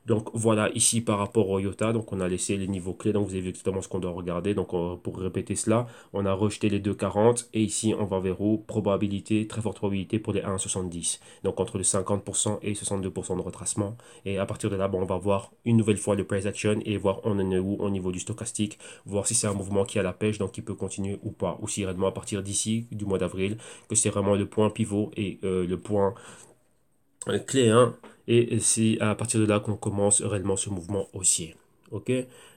donc voilà ici par rapport au IOTA, donc on a laissé les niveaux clés, donc vous avez vu exactement ce qu'on doit regarder. Donc pour répéter cela, on a rejeté les 2,40 et ici on va vers où? Probabilité, très forte probabilité pour les 1,70. Donc entre le 50% et 62% de retracement. Et à partir de là, bon, on va voir une nouvelle fois le price action et voir on en est où au niveau du stochastique, voir si c'est un mouvement qui est à la pêche, donc qui peut continuer ou pas. Ou si réellement à partir d'ici, du mois d'avril, que c'est vraiment le point pivot et le point clé 1 et c'est à partir de là qu'on commence réellement ce mouvement haussier. Ok,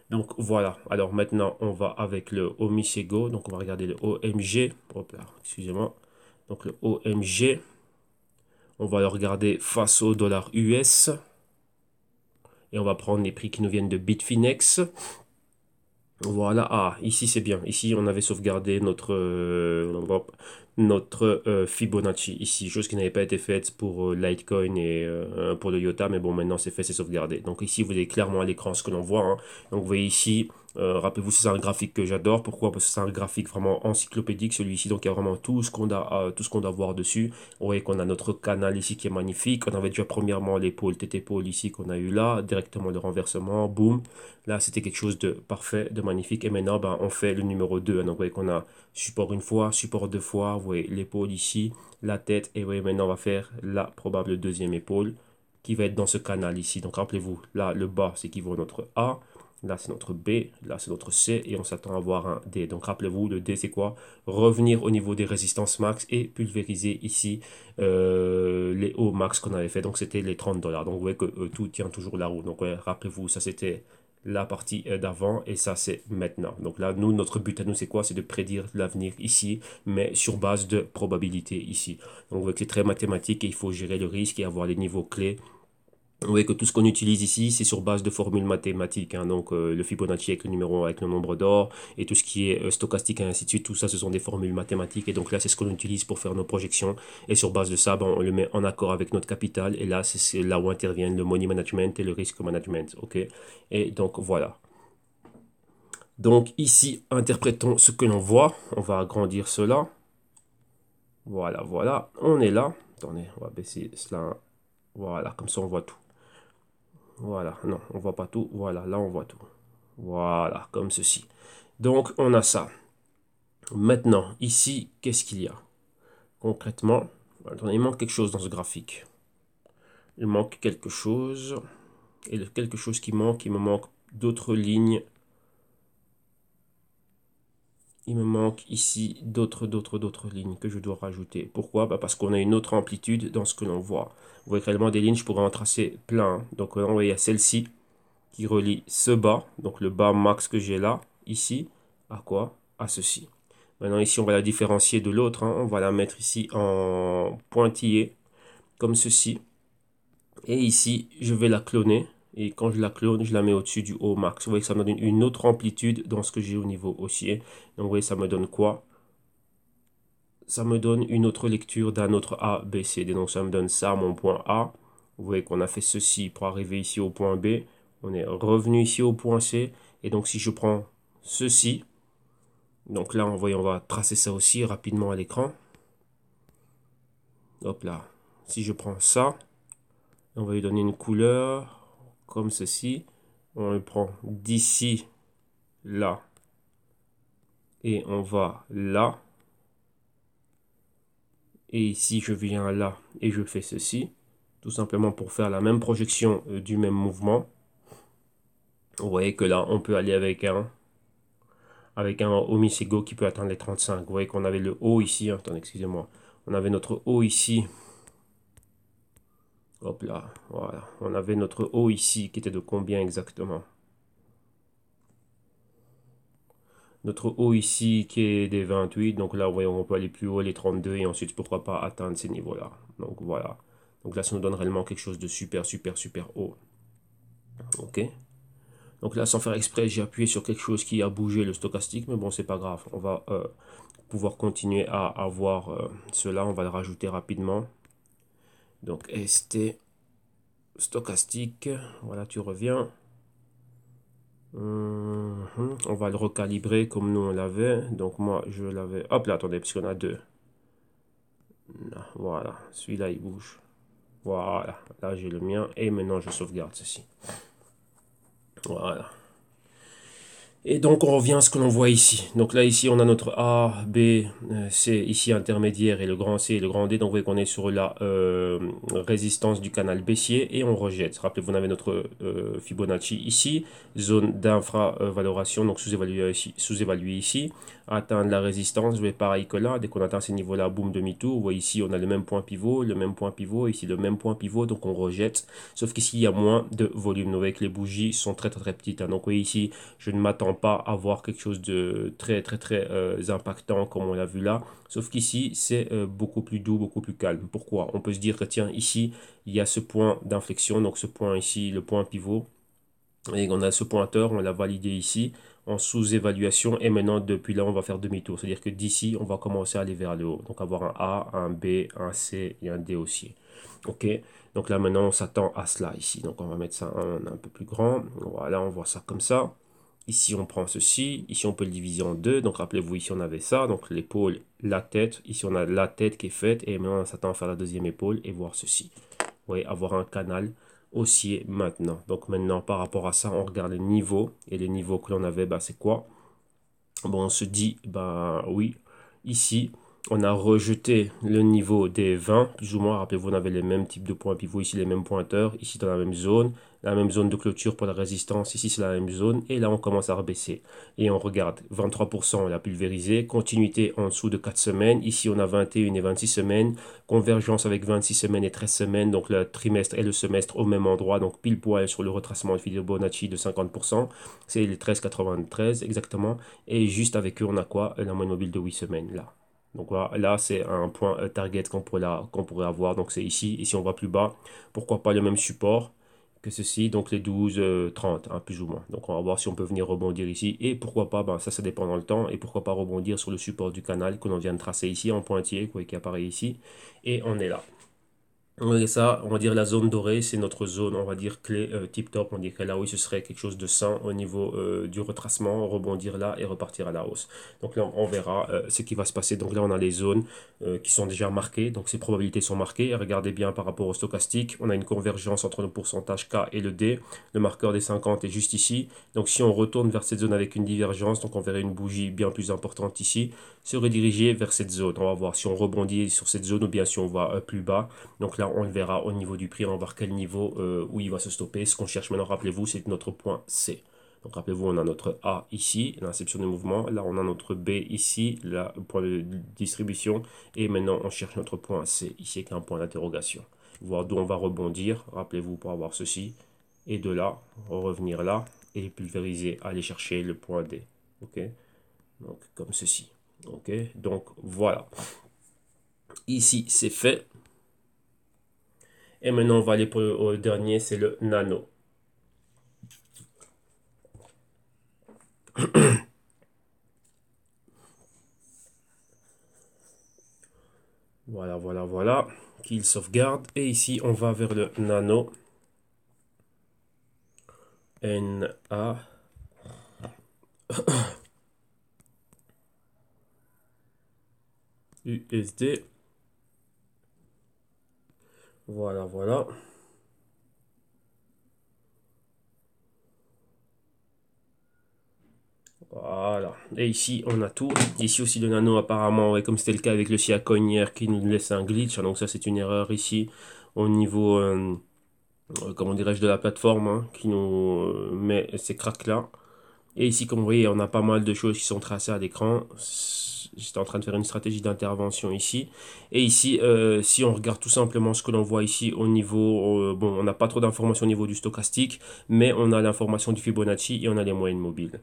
donc voilà. Alors maintenant on va avec le Omisego, donc on va regarder le OMG. Hop là, excusez-moi. Donc le OMG, on va le regarder face au dollar US et on va prendre les prix qui nous viennent de Bitfinex. Voilà, ah, ici c'est bien. Ici, on avait sauvegardé notre Fibonacci ici, chose qui n'avait pas été faite pour Litecoin et pour le IOTA, mais bon, maintenant c'est fait, c'est sauvegardé. Donc ici, vous avez clairement à l'écran ce que l'on voit, hein. Donc vous voyez ici, rappelez-vous, c'est un graphique que j'adore. Pourquoi? Parce que c'est un graphique vraiment encyclopédique, celui-ci. Donc il y a vraiment tout ce qu'on doit voir dessus. Vous voyez qu'on a notre canal ici qui est magnifique. On avait déjà premièrement l'épaule, TT-pôle ici qu'on a eu là, directement le renversement, boum. Là, c'était quelque chose de parfait, de magnifique. Et maintenant, on fait le numéro 2. Donc, vous voyez qu'on a support une fois, support deux fois. Vous voyez l'épaule ici, la tête. Et vous voyez, maintenant, on va faire la probable deuxième épaule qui va être dans ce canal ici. Donc, rappelez-vous, là, le bas, c'est qui vaut notre A. Là, c'est notre B. Là, c'est notre C. Et on s'attend à avoir un D. Donc, rappelez-vous, le D, c'est quoi? Revenir au niveau des résistances max et pulvériser ici les hauts max qu'on avait fait. Donc, c'était les $30. Donc, vous voyez que tout tient toujours la roue. Donc, ouais, rappelez-vous, ça, c'était la partie d'avant et ça c'est maintenant. Donc là, nous, notre but à nous, c'est quoi? C'est de prédire l'avenir ici, mais sur base de probabilité ici. Donc vous voyez que c'est très mathématique et il faut gérer le risque et avoir les niveaux clés. Vous voyez que tout ce qu'on utilise ici, c'est sur base de formules mathématiques, hein. Donc le Fibonacci avec le numéro, avec le nombre d'or, et tout ce qui est stochastique et ainsi de suite, tout ça, ce sont des formules mathématiques. Et donc là, c'est ce qu'on utilise pour faire nos projections. Et sur base de ça, on le met en accord avec notre capital. Et là, c'est là où interviennent le money management et le risk management. Ok. Et donc voilà. Donc ici, interprétons ce que l'on voit. On va agrandir cela. Voilà, voilà. On est là. Attendez, on va baisser cela. Voilà, comme ça on voit tout. Voilà, non, on voit pas tout. Voilà, là on voit tout. Voilà, comme ceci. Donc on a ça. Maintenant, ici, qu'est-ce qu'il y a? Concrètement, attendez, il manque quelque chose dans ce graphique. Il manque quelque chose. Et le quelque chose qui manque, il me manque d'autres lignes. Il me manque ici d'autres lignes que je dois rajouter. Pourquoi? Parce qu'on a une autre amplitude dans ce que l'on voit. Vous voyez réellement des lignes, je pourrais en tracer plein. Donc là, il y a celle-ci qui relie ce bas, donc le bas max que j'ai là, ici, à quoi? À ceci. Maintenant ici, on va la différencier de l'autre, hein. On va la mettre ici en pointillé, comme ceci. Et ici, je vais la cloner. Et quand je la clone, je la mets au-dessus du haut max. Vous voyez que ça me donne une autre amplitude dans ce que j'ai au niveau haussier. Donc vous voyez, ça me donne quoi? Ça me donne une autre lecture d'un autre A, B, C, D. Donc ça me donne ça, mon point A. Vous voyez qu'on a fait ceci pour arriver ici au point B. On est revenu ici au point C. Et donc si je prends ceci, donc là, on va tracer ça aussi rapidement à l'écran. Hop là. Si je prends ça, on va lui donner une couleur comme ceci. On le prend d'ici, là. Et on va là. Et ici, je viens là et je fais ceci. Tout simplement pour faire la même projection du même mouvement. Vous voyez que là, on peut aller avec un Omisigo qui peut atteindre les 35. Vous voyez qu'on avait le haut ici. Attendez, excusez-moi. On avait notre haut ici. Hop là, voilà. On avait notre haut ici qui était de combien exactement? Notre haut ici qui est des 28. Donc là, vous voyez, on peut aller plus haut, les 32. Et ensuite, pourquoi pas atteindre ces niveaux-là. Donc voilà. Donc là, ça nous donne réellement quelque chose de super, super, super haut. Ok. Donc là, sans faire exprès, j'ai appuyé sur quelque chose qui a bougé le stochastique. Mais bon, c'est pas grave. On va pouvoir continuer à avoir cela. On va le rajouter rapidement. Donc ST stochastique. Voilà, tu reviens. On va le recalibrer comme nous on l'avait. Donc moi je l'avais. Hop là, attendez, parce qu'on a deux. Voilà, celui-là il bouge. Voilà, là j'ai le mien. Et maintenant je sauvegarde ceci. Voilà. Et donc on revient à ce que l'on voit ici. Donc là ici on a notre A, B, C ici intermédiaire et le grand C et le grand D. Donc vous voyez qu'on est sur la résistance du canal baissier et on rejette. Rappelez-vous on avait notre Fibonacci ici, zone d'infravaloration, donc sous-évalué ici, atteindre la résistance, vous voyez pareil que là, dès qu'on atteint ces niveaux-là, boum, demi-tour. Vous voyez ici on a le même point pivot, ici le même point pivot, donc on rejette. Sauf qu'ici il y a moins de volume. Vous voyez que les bougies sont très très, très petites. Hein. Donc vous voyez ici je ne m'attends pas à voir quelque chose de très très très impactant comme on l'a vu là. Sauf qu'ici, c'est beaucoup plus doux, beaucoup plus calme. Pourquoi? On peut se dire que tiens, ici, il y a ce point d'inflexion, donc ce point ici, le point pivot. Et on a ce pointeur, on l'a validé ici en sous-évaluation. Et maintenant, depuis là, on va faire demi-tour. C'est-à-dire que d'ici, on va commencer à aller vers le haut. Donc avoir un A, un B, un C et un D aussi. Ok, donc là maintenant, on s'attend à cela ici. Donc on va mettre ça un peu plus grand. Voilà, on voit ça comme ça. Ici, on prend ceci. Ici, on peut le diviser en deux. Donc, rappelez-vous, ici, on avait ça. Donc, l'épaule, la tête. Ici, on a la tête qui est faite. Et maintenant, on s'attend à faire la deuxième épaule et voir ceci. Vous voyez, avoir un canal haussier maintenant. Donc, maintenant, par rapport à ça, on regarde les niveaux. Et les niveaux que l'on avait, bah, c'est quoi? Bon, on se dit, bah oui, ici, on a rejeté le niveau des 20, plus ou moins. Rappelez-vous, on avait les mêmes types de points pivots, ici les mêmes pointeurs, ici dans la même zone de clôture pour la résistance, ici c'est la même zone, et là on commence à rebaisser. Et on regarde, 23% on a pulvérisé, continuité en dessous de 4 semaines, ici on a 21 et 26 semaines, convergence avec 26 semaines et 13 semaines, donc le trimestre et le semestre au même endroit, donc pile poil sur le retracement de Fibonacci de 50%, c'est les 13,93 exactement. Et juste avec eux, on a quoi? La moyenne mobile de 8 semaines là. Donc voilà, là c'est un point target qu'on pourrait avoir. Donc c'est ici. Et si on va plus bas, pourquoi pas le même support que ceci, donc les 12, 30, hein, plus ou moins. Donc on va voir si on peut venir rebondir ici. Et pourquoi pas, ben, ça dépend dans le temps. Et pourquoi pas rebondir sur le support du canal que l'on vient de tracer ici en pointillé, quoi, qui apparaît ici. Et on est là. Oui, ça, on va dire la zone dorée, c'est notre zone, on va dire clé tip top. On dirait là, oui, ce serait quelque chose de sain au niveau du retracement, rebondir là et repartir à la hausse. Donc là, on verra ce qui va se passer. Donc là, on a les zones qui sont déjà marquées, donc ces probabilités sont marquées. Et regardez bien par rapport au stochastique, on a une convergence entre le pourcentage K et le D. Le marqueur des 50 est juste ici. Donc si on retourne vers cette zone avec une divergence, donc on verrait une bougie bien plus importante ici, se rediriger vers cette zone. On va voir si on rebondit sur cette zone ou bien si on va plus bas. Donc là, on le verra au niveau du prix, on va voir quel niveau où il va se stopper. Ce qu'on cherche maintenant, rappelez-vous, c'est notre point C. Donc rappelez-vous, on a notre A ici, l'inception du mouvement. Là, on a notre B ici, là, point de distribution. Et maintenant, on cherche notre point C ici, qui est un point d'interrogation. Voir d'où on va rebondir, rappelez-vous, pour avoir ceci. Et de là, revenir là et pulvériser, aller chercher le point D. Ok, donc comme ceci. Ok, donc voilà. Ici, c'est fait. Et maintenant, on va aller pour le dernier, c'est le nano. Voilà, voilà, voilà. Qu'il sauvegarde. Et ici, on va vers le nano. NA. USD. Voilà, voilà. Voilà. Et ici, on a tout. Ici aussi, le nano, apparemment, ouais, comme c'était le cas avec le Siacoin hier, qui nous laisse un glitch. Donc ça, c'est une erreur ici au niveau, comment dirais-je, de la plateforme, hein, qui nous met ces cracks-là. Et ici, comme vous voyez, on a pas mal de choses qui sont tracées à l'écran. J'étais en train de faire une stratégie d'intervention ici. Et ici, si on regarde tout simplement ce que l'on voit ici au niveau... bon, on n'a pas trop d'informations au niveau du stochastique, mais on a l'information du Fibonacci et on a les moyennes mobiles.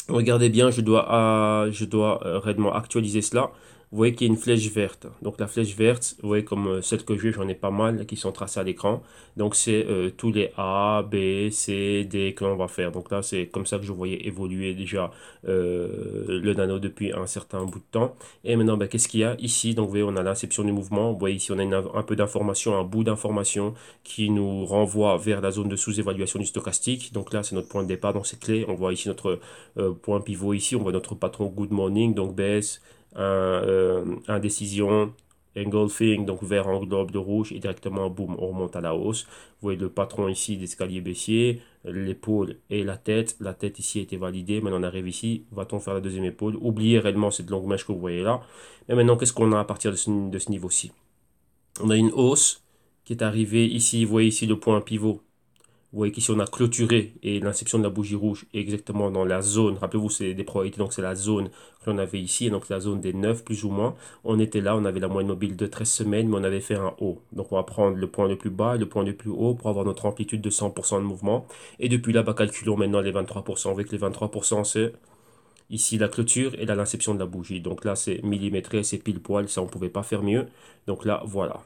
Regardez bien, je dois réellement actualiser cela. Vous voyez qu'il y a une flèche verte. Donc la flèche verte, vous voyez comme celle que j'ai, j'en ai pas mal qui sont tracées à l'écran. Donc c'est tous les A, B, C, D que l'on va faire. Donc là, c'est comme ça que je voyais évoluer déjà le nano depuis un certain bout de temps. Et maintenant, ben, qu'est-ce qu'il y a ici? Donc vous voyez, on a l'inception du mouvement. Vous voyez ici, on a un peu d'information, un bout d'information qui nous renvoie vers la zone de sous-évaluation du stochastique. Donc là, c'est notre point de départ, donc c'est clé. On voit ici notre point pivot ici, on voit notre patron good morning, donc baisse, indécision, engulfing, donc vert englobe de rouge et directement boum, on remonte à la hausse. Vous voyez le patron ici d'escalier baissier, l'épaule et la tête. La tête ici a été validée, maintenant on arrive ici, va-t-on faire la deuxième épaule? Oubliez réellement cette longue mèche que vous voyez là. Mais maintenant, qu'est-ce qu'on a à partir de ce niveau-ci? On a une hausse qui est arrivée ici, vous voyez ici le point pivot. Vous voyez qu'ici on a clôturé et l'inception de la bougie rouge est exactement dans la zone. Rappelez-vous, c'est des probabilités, donc c'est la zone que l'on avait ici, et donc la zone des 9 plus ou moins. On était là, on avait la moyenne mobile de 13 semaines, mais on avait fait un haut. Donc on va prendre le point le plus bas et le point le plus haut pour avoir notre amplitude de 100% de mouvement. Et depuis là, bah, calculons maintenant les 23%. Avec les 23%, c'est ici la clôture et là l'inception de la bougie. Donc là, c'est millimétré, c'est pile poil, ça on ne pouvait pas faire mieux. Donc là, voilà.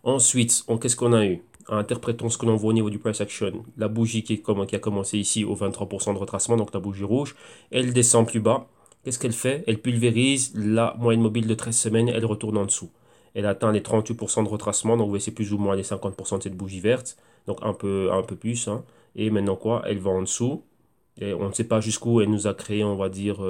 Ensuite, qu'est-ce qu'on a eu? Interprétons ce que l'on voit au niveau du price action. La bougie qui a commencé ici au 23% de retracement, donc la bougie rouge, elle descend plus bas. Qu'est-ce qu'elle fait? Elle pulvérise la moyenne mobile de 13 semaines, elle retourne en dessous. Elle atteint les 38% de retracement, donc vous voyez c'est plus ou moins les 50% de cette bougie verte, donc un peu plus, hein. Et maintenant quoi? Elle va en dessous. Et on ne sait pas jusqu'où elle nous a créé, on va dire,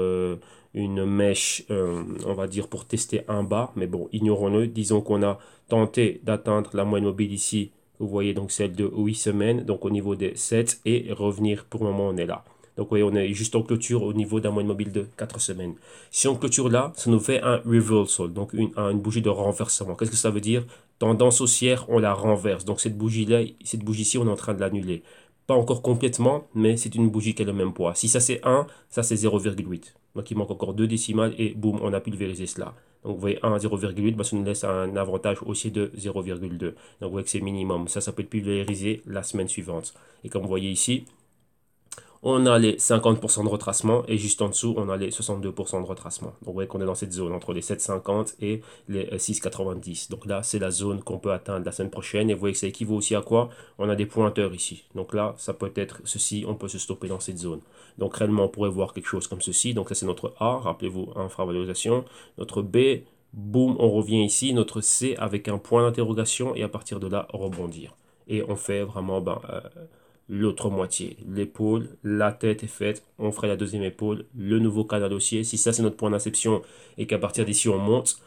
une mèche, on va dire, pour tester un bas. Mais bon, ignorons-le. Disons qu'on a tenté d'atteindre la moyenne mobile ici. Vous voyez donc celle de 8 semaines, donc au niveau des 7 et revenir, pour le moment, on est là. Donc, vous voyez, on est juste en clôture au niveau d'un moyenne mobile de 4 semaines. Si on clôture là, ça nous fait un reversal, donc une bougie de renversement. Qu'est-ce que ça veut dire? Tendance haussière, on la renverse. Donc, cette bougie-là, cette bougie-ci, on est en train de l'annuler. Pas encore complètement, mais c'est une bougie qui a le même poids. Si ça c'est 1, ça c'est 0,8. Donc il manque encore 2 décimales et boum, on a pulvérisé cela. Donc vous voyez 1 à 0,8, bah, ça nous laisse un avantage aussi de 0,2. Donc vous voyez que c'est minimum. Ça peut être pulvérisé la semaine suivante. Et comme vous voyez ici, on a les 50% de retracement et juste en dessous, on a les 62% de retracement. Donc vous voyez qu'on est dans cette zone entre les 7,50 et les 6,90. Donc là, c'est la zone qu'on peut atteindre la semaine prochaine. Et vous voyez que ça équivaut aussi à quoi? On a des pointeurs ici. Donc là, ça peut être ceci, on peut se stopper dans cette zone. Donc réellement, on pourrait voir quelque chose comme ceci. Donc ça, c'est notre A, rappelez-vous, infravalorisation. Notre B, boum, on revient ici. Notre C avec un point d'interrogation et à partir de là, rebondir. Et on fait vraiment l'autre moitié. L'épaule, la tête est faite, on ferait la deuxième épaule, le nouveau canal haussier. Si ça c'est notre point d'inception et qu'à partir d'ici on monte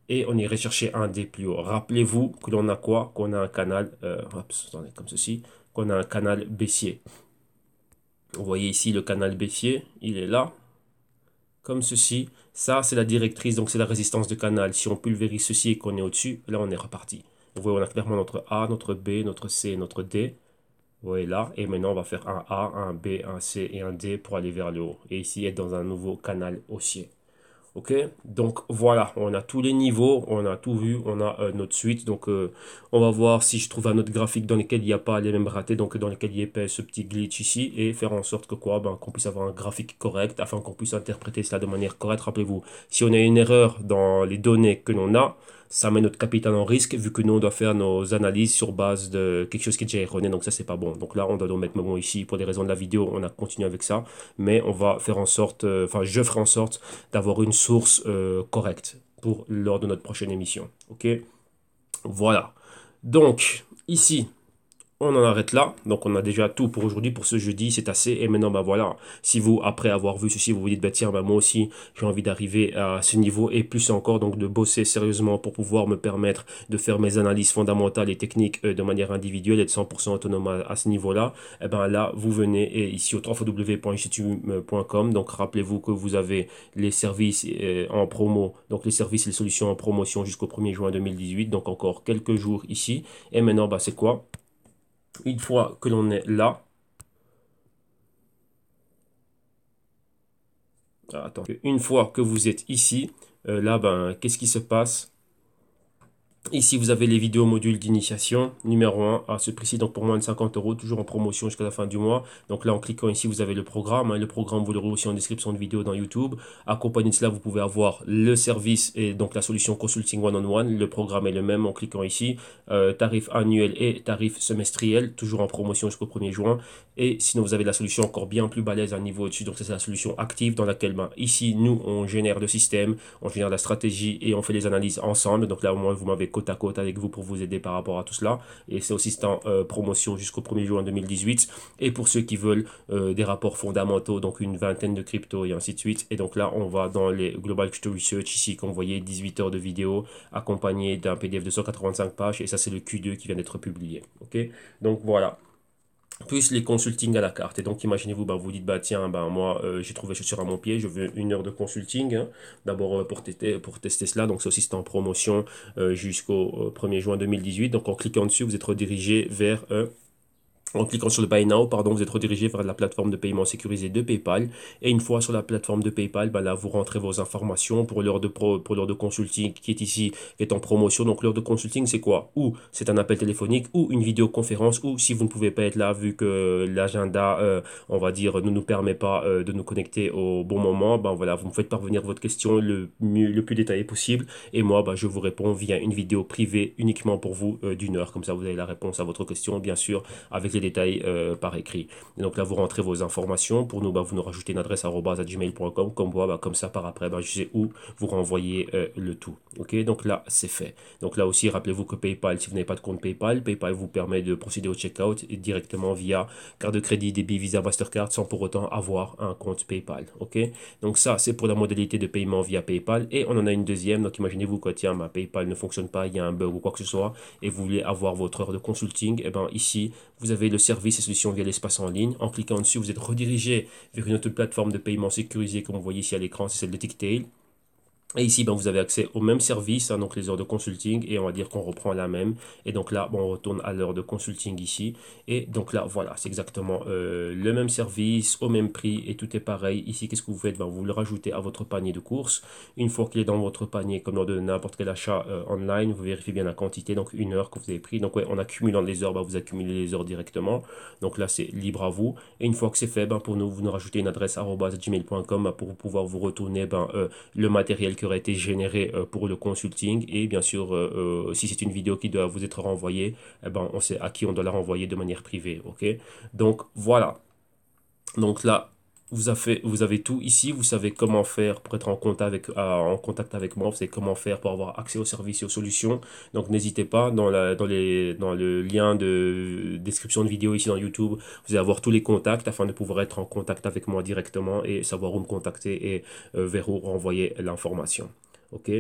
et on irait chercher un des plus hauts. Rappelez-vous que l'on a quoi? Qu'on a un canal, attendez, comme ceci, qu'on a un canal baissier. Vous voyez ici le canal baissier, il est là, comme ceci. Ça c'est la directrice, donc c'est la résistance de canal. Si on pulvérise ceci et qu'on est au-dessus, là on est reparti. Vous voyez, on a clairement notre A, notre B, notre C et notre D. Vous voyez là, et maintenant on va faire un A, un B, un C et un D pour aller vers le haut. Et ici être dans un nouveau canal haussier. Ok, donc voilà, on a tous les niveaux, on a tout vu, on a notre suite. Donc on va voir si je trouve un autre graphique dans lequel il n'y a pas les mêmes ratés, donc dans lequel il n'y ait pas ce petit glitch ici, et faire en sorte que quoi, ben, qu'on puisse avoir un graphique correct, afin qu'on puisse interpréter cela de manière correcte. Rappelez-vous, si on a une erreur dans les données que l'on a, ça met notre capital en risque, vu que nous on doit faire nos analyses sur base de quelque chose qui est déjà erroné, donc ça c'est pas bon. Donc là on doit donc mettre bon ici, pour des raisons de la vidéo, on a continué avec ça, mais on va faire en sorte, enfin je ferai en sorte d'avoir une source correcte pour lors de notre prochaine émission. Ok, voilà. Donc ici, on en arrête là. Donc, on a déjà tout pour aujourd'hui, pour ce jeudi, c'est assez. Et maintenant, bah voilà, si vous, après avoir vu ceci, vous vous dites, bah tiens, bah moi aussi, j'ai envie d'arriver à ce niveau et plus encore, donc de bosser sérieusement pour pouvoir me permettre de faire mes analyses fondamentales et techniques de manière individuelle et de 100% autonome à ce niveau-là, et ben là, vous venez et ici au www.institut.com. Donc, rappelez-vous que vous avez les services en promo, donc les services et les solutions en promotion jusqu'au 1er juin 2018. Donc, encore quelques jours ici. Et maintenant, bah c'est quoi? Une fois que l'on est là, attends, une fois que vous êtes ici, là, ben, qu'est-ce qui se passe? Ici, vous avez les vidéos modules d'initiation, numéro 1 à ce prix-ci, donc pour moins de 50 euros, toujours en promotion jusqu'à la fin du mois. Donc là, en cliquant ici, vous avez le programme. Le programme, vous l'aurez aussi en description de vidéo dans YouTube. Accompagné de cela, vous pouvez avoir le service et donc la solution Consulting One-on-One. Le programme est le même en cliquant ici. Tarif annuel et tarif semestriel, toujours en promotion jusqu'au 1er juin. Et sinon, vous avez la solution encore bien plus balèze à un niveau au-dessus. Donc ça, c'est la solution active dans laquelle, ben, ici, nous, on génère le système, on génère la stratégie et on fait les analyses ensemble. Donc là, au moins, vous m'avez côte à côte avec vous pour vous aider par rapport à tout cela. Et c'est aussi en promotion jusqu'au 1er juin 2018. Et pour ceux qui veulent des rapports fondamentaux, donc une vingtaine de cryptos et ainsi de suite. Et donc là, on va dans les Global Crypto Research ici, comme vous voyez, 18 heures de vidéo accompagné d'un PDF de 185 pages. Et ça, c'est le Q2 qui vient d'être publié. Ok, donc voilà, plus les consulting à la carte. Et donc, imaginez-vous, bah, vous dites, bah, tiens, bah, moi, j'ai trouvé chaussures à mon pied, je veux 1 heure de consulting, hein. D'abord, pour tester cela. Donc, ça aussi, c'est en promotion jusqu'au 1er juin 2018. Donc, en cliquant dessus, vous êtes redirigé vers en cliquant sur le Buy Now, pardon, vous êtes redirigé vers la plateforme de paiement sécurisée de PayPal. Et une fois sur la plateforme de PayPal, bah là, vous rentrez vos informations pour pour l'heure de consulting qui est ici, qui est en promotion. Donc, l'heure de consulting, c'est quoi? Ou c'est un appel téléphonique, ou une vidéoconférence, ou si vous ne pouvez pas être là, vu que l'agenda, on va dire, ne nous permet pas de nous connecter au bon moment, ben voilà, vous me faites parvenir votre question le plus détaillé possible. Et moi, bah, je vous réponds via une vidéo privée uniquement pour vous d'1 heure. Comme ça, vous avez la réponse à votre question, bien sûr, avec les détails par écrit. Et donc là, vous rentrez vos informations. Pour nous, bah, vous nous rajoutez une adresse @gmail.com. Comme moi, bah, comme ça, par après, bah, je sais où vous renvoyez le tout. Ok, donc là, c'est fait. Donc là aussi, rappelez-vous que PayPal, si vous n'avez pas de compte PayPal, PayPal vous permet de procéder au checkout directement via carte de crédit, débit, Visa, Mastercard, sans pour autant avoir un compte PayPal. Ok, donc ça, c'est pour la modalité de paiement via PayPal. Et on en a une deuxième. Donc imaginez-vous que tiens, ma PayPal ne fonctionne pas, il y a un bug ou quoi que ce soit, et vous voulez avoir votre heure de consulting. Et ben ici, vous avez le service et solutions via l'espace en ligne. En cliquant dessus, vous êtes redirigé vers une autre plateforme de paiement sécurisée, comme vous voyez ici à l'écran, c'est celle de Ticktail. Et ici, ben, vous avez accès au même service, hein, donc les heures de consulting, et on va dire qu'on reprend la même. Et donc là, bon, on retourne à l'heure de consulting ici. Et donc là, voilà, c'est exactement le même service, au même prix, et tout est pareil. Ici, qu'est-ce que vous faites? Ben, vous le rajoutez à votre panier de courses. Une fois qu'il est dans votre panier, comme lors de n'importe quel achat online, vous vérifiez bien la quantité, donc 1 heure que vous avez pris. Donc ouais, en accumulant les heures, ben, vous accumulez les heures directement. Donc là, c'est libre à vous. Et une fois que c'est fait, ben, pour nous, vous nous rajoutez une adresse @gmail.com ben, pour pouvoir vous retourner ben, le matériel qui aurait été généré pour le consulting et bien sûr si c'est une vidéo qui doit vous être renvoyée, eh ben, on sait à qui on doit la renvoyer de manière privée. Ok, donc voilà, donc là vous avez tout ici, vous savez comment faire pour être en contact avec moi, vous savez comment faire pour avoir accès aux services et aux solutions. Donc n'hésitez pas, dans le lien de description de vidéo ici dans YouTube, vous allez avoir tous les contacts afin de pouvoir être en contact avec moi directement et savoir où me contacter et vers où renvoyer l'information. Ok,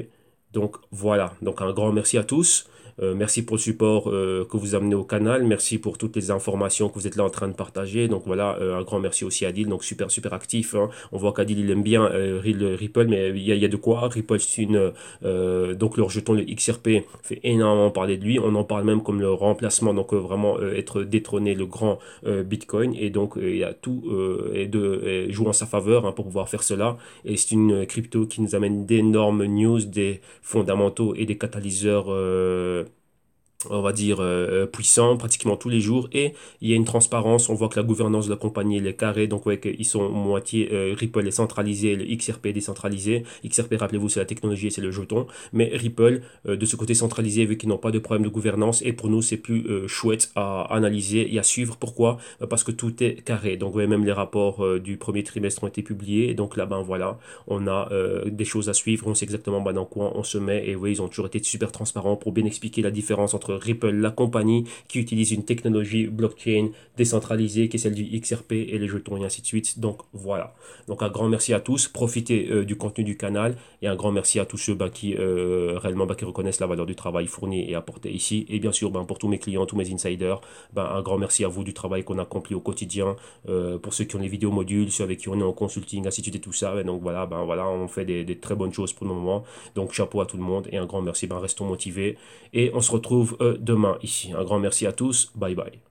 donc voilà, donc un grand merci à tous. Merci pour le support que vous amenez au canal. Merci pour toutes les informations que vous êtes là en train de partager. Donc voilà, un grand merci aussi à Adil. Donc super, super actif, hein. On voit qu'Adil, il aime bien Ripple, mais il y a de quoi. Ripple, c'est donc leur jeton, le XRP, fait énormément parler de lui. On en parle même comme le remplacement, donc vraiment être détrôné, le grand Bitcoin. Et donc il y a tout joue en sa faveur hein, pour pouvoir faire cela. Et c'est une crypto qui nous amène d'énormes news, des fondamentaux et des catalyseurs on va dire, puissant pratiquement tous les jours et il y a une transparence, on voit que la gouvernance de la compagnie elle est carrée, donc ouais, qu'ils sont moitié, Ripple est centralisé, le XRP est décentralisé, XRP rappelez-vous c'est la technologie et c'est le jeton, mais Ripple de ce côté centralisé vu qu'ils n'ont pas de problème de gouvernance et pour nous c'est plus chouette à analyser et à suivre, pourquoi? Parce que tout est carré, donc ouais, même les rapports du premier trimestre ont été publiés et donc là ben voilà, on a des choses à suivre, on sait exactement ben, dans quoi on se met et oui ils ont toujours été super transparents pour bien expliquer la différence entre contre Ripple, la compagnie qui utilise une technologie blockchain décentralisée qui est celle du XRP et les jetons et ainsi de suite. Donc voilà. Donc un grand merci à tous. Profitez du contenu du canal et un grand merci à tous ceux qui réellement qui reconnaissent la valeur du travail fourni et apporté ici. Et bien sûr, pour tous mes clients, tous mes insiders, un grand merci à vous du travail qu'on accomplit au quotidien. Pour ceux qui ont les vidéos modules, ceux avec qui on est en consulting, ainsi de suite et tout ça. Et donc voilà, on fait des très bonnes choses pour le moment. Donc chapeau à tout le monde et un grand merci. Restons motivés et on se retrouve demain ici. Un grand merci à tous. Bye bye.